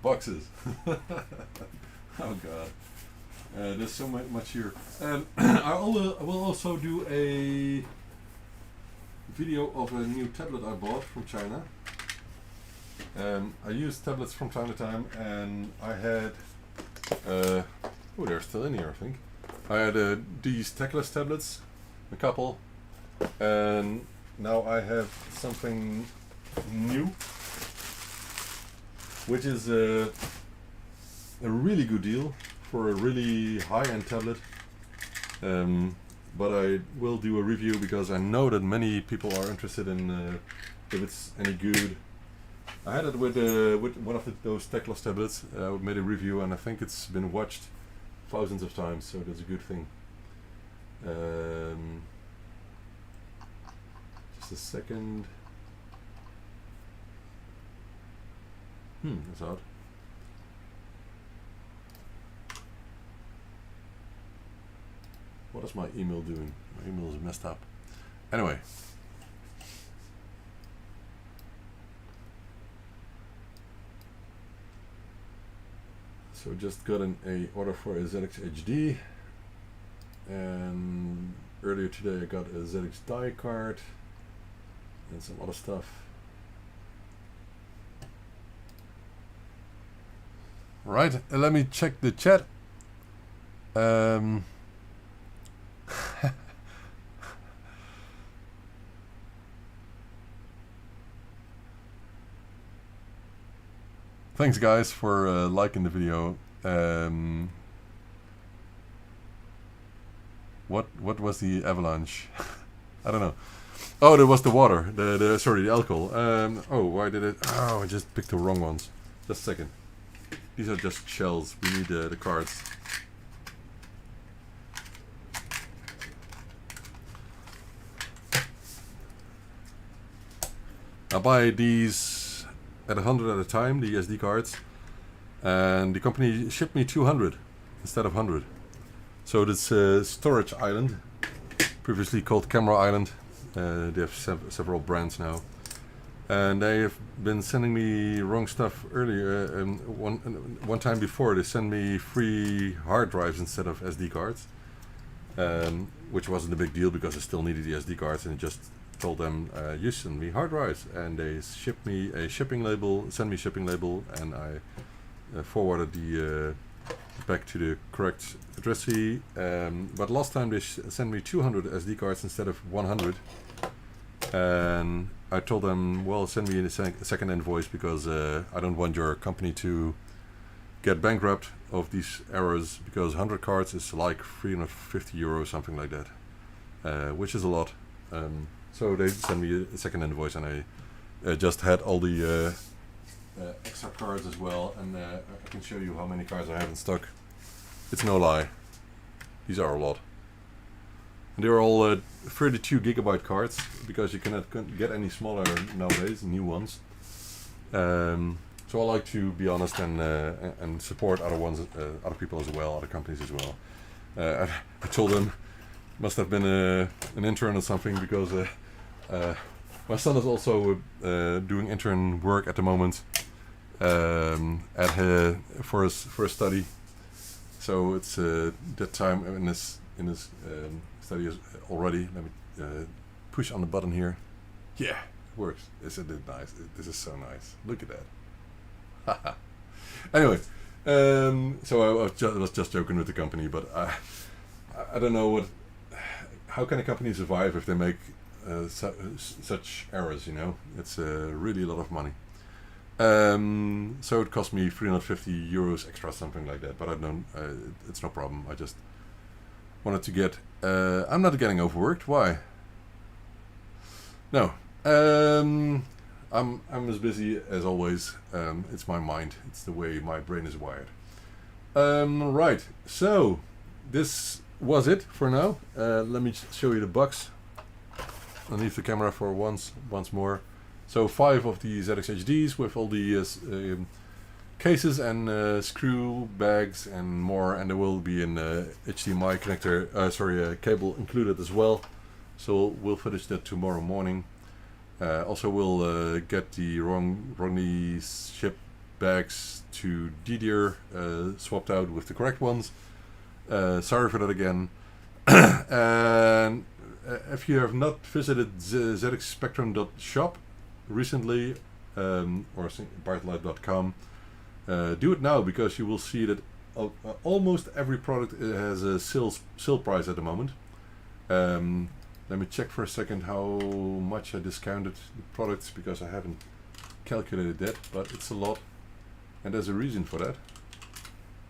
Boxes. Oh god. There's so much here. I will also do a video of a new tablet I bought from China. I use tablets from time to time, and I had oh, they're still in here, I think. I had these Teclas tablets, a couple, and now I have something new, which is a really good deal for a really high-end tablet. But I will do a review because I know that many people are interested in if it's any good. I had it with one of those Teclas tablets. I made a review, and I think it's been watched thousands of times, so that's a good thing. Just a second. That's odd. What is my email doing? My email is messed up. Anyway. So just got a order for a ZX HD, and earlier today I got a ZX die card and some other stuff. Right, let me check the chat. Thanks guys for liking the video. What was the avalanche? I don't know. Oh, there was the water. Sorry, the alcohol. Oh, why did it? Oh, I just picked the wrong ones. Just a second. These are just shells. We need the cards. I buy these at 100 at a time, the SD cards, and the company shipped me 200 instead of 100. So this storage island, previously called Camera Island, they have several brands now, and they have been sending me wrong stuff earlier. One time before, they sent me free hard drives instead of SD cards, which wasn't a big deal because I still needed the SD cards, and just told them you send me hard drives, and they shipped me a shipping label, send me shipping label, and I forwarded the back to the correct addressee. But last time they sent me 200 SD cards instead of 100, and I told them, well, send me a second invoice because I don't want your company to get bankrupt of these errors, because 100 cards is like 350 euros, something like that, which is a lot. So they sent me a second invoice, and I just had all the extra cards as well, and I can show you how many cards I have in stock. It's no lie, these are a lot. And they're all 32 gigabyte cards, because you cannot get any smaller nowadays, new ones. So I like to be honest and support other people as well, other companies as well. I told them, must have been an intern or something, because my son is also doing intern work at the moment for his study. So it's that time in his study already. Let me push on the button here. Yeah, it works. Isn't it nice? This is so nice. Look at that. Anyway, so I was just joking with the company, but I don't know how can a company survive if they make such errors, you know? It's really a lot of money. So it cost me 350 euros extra, something like that, but I don't, it's no problem. I just wanted to get, I'm not getting overworked. Why? No. I'm as busy as always. It's my mind. It's the way my brain is wired. Right. So this was it for now. Let me show you the box. I'll leave the camera for once more. So 5 of the ZX HDs with all the cases and screw bags and more, and there will be an HDMI connector, cable included as well. So we'll finish that tomorrow morning. Also, we'll get the wrongly shipped bags to Didier swapped out with the correct ones. Sorry for that again. And if you have not visited zxspectrum.shop recently, or ByteDelight.com, do it now, because you will see that almost every product has a sale price at the moment. Let me check for a second how much I discounted the products, because I haven't calculated that, but it's a lot, and there's a reason for that,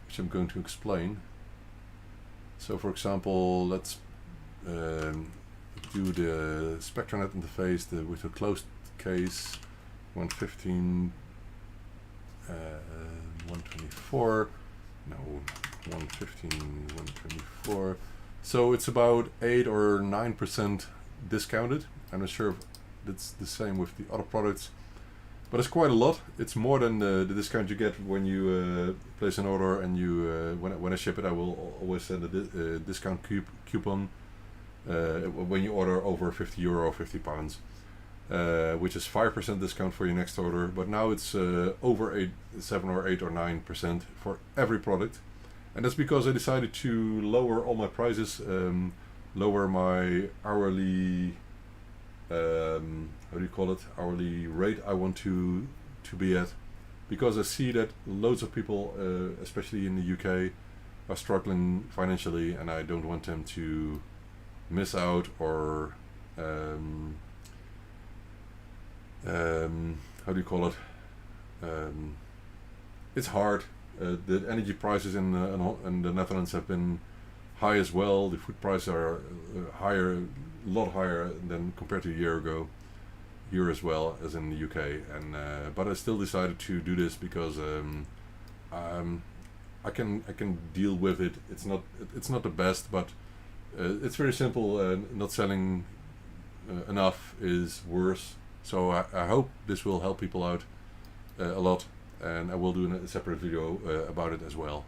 which I'm going to explain. So for example, let's do the SpectraNet interface with a closed case, 115, 124, no, 115, 124. So it's about 8 or 9% discounted. I'm not sure if it's the same with the other products, but it's quite a lot. It's more than the discount you get when you place an order, and you when I ship it, I will always send a discount coupon when you order over €50 or £50, which is 5% discount for your next order. But now it's over 7 or 8 or 9% for every product. And that's because I decided to lower all my prices, lower my hourly, hourly rate I want to be at, because I see that loads of people, especially in the UK, are struggling financially, and I don't want them to miss out or, it's hard. The energy prices in the Netherlands have been high as well. The food prices are higher, a lot higher than compared to a year ago, here as well as in the UK. And but I still decided to do this because I can deal with it. It's not the best, but it's very simple. Not selling enough is worse. So I hope this will help people out a lot. And I will do a separate video about it as well.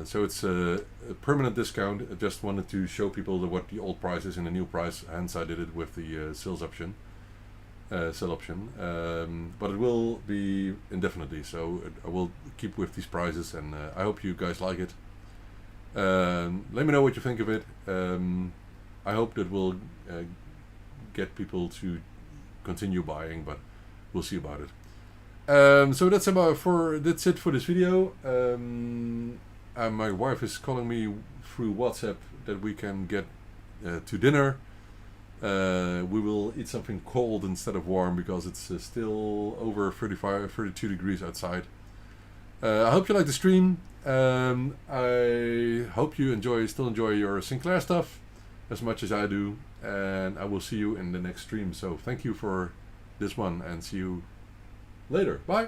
So it's a permanent discount. I just wanted to show people what the old price is and the new price, hence I did it with the sale option. But it will be indefinitely, so I will keep with these prices, and I hope you guys like it. Let me know what you think of it. I hope that will get people to continue buying, but we'll see about it. So that's it for this video. My wife is calling me through WhatsApp that we can get to dinner. We will eat something cold instead of warm because it's still over 32 degrees outside. I hope you like the stream. I hope you still enjoy your Sinclair stuff as much as I do, and I will see you in the next stream. So thank you for this one, and see you later. Bye.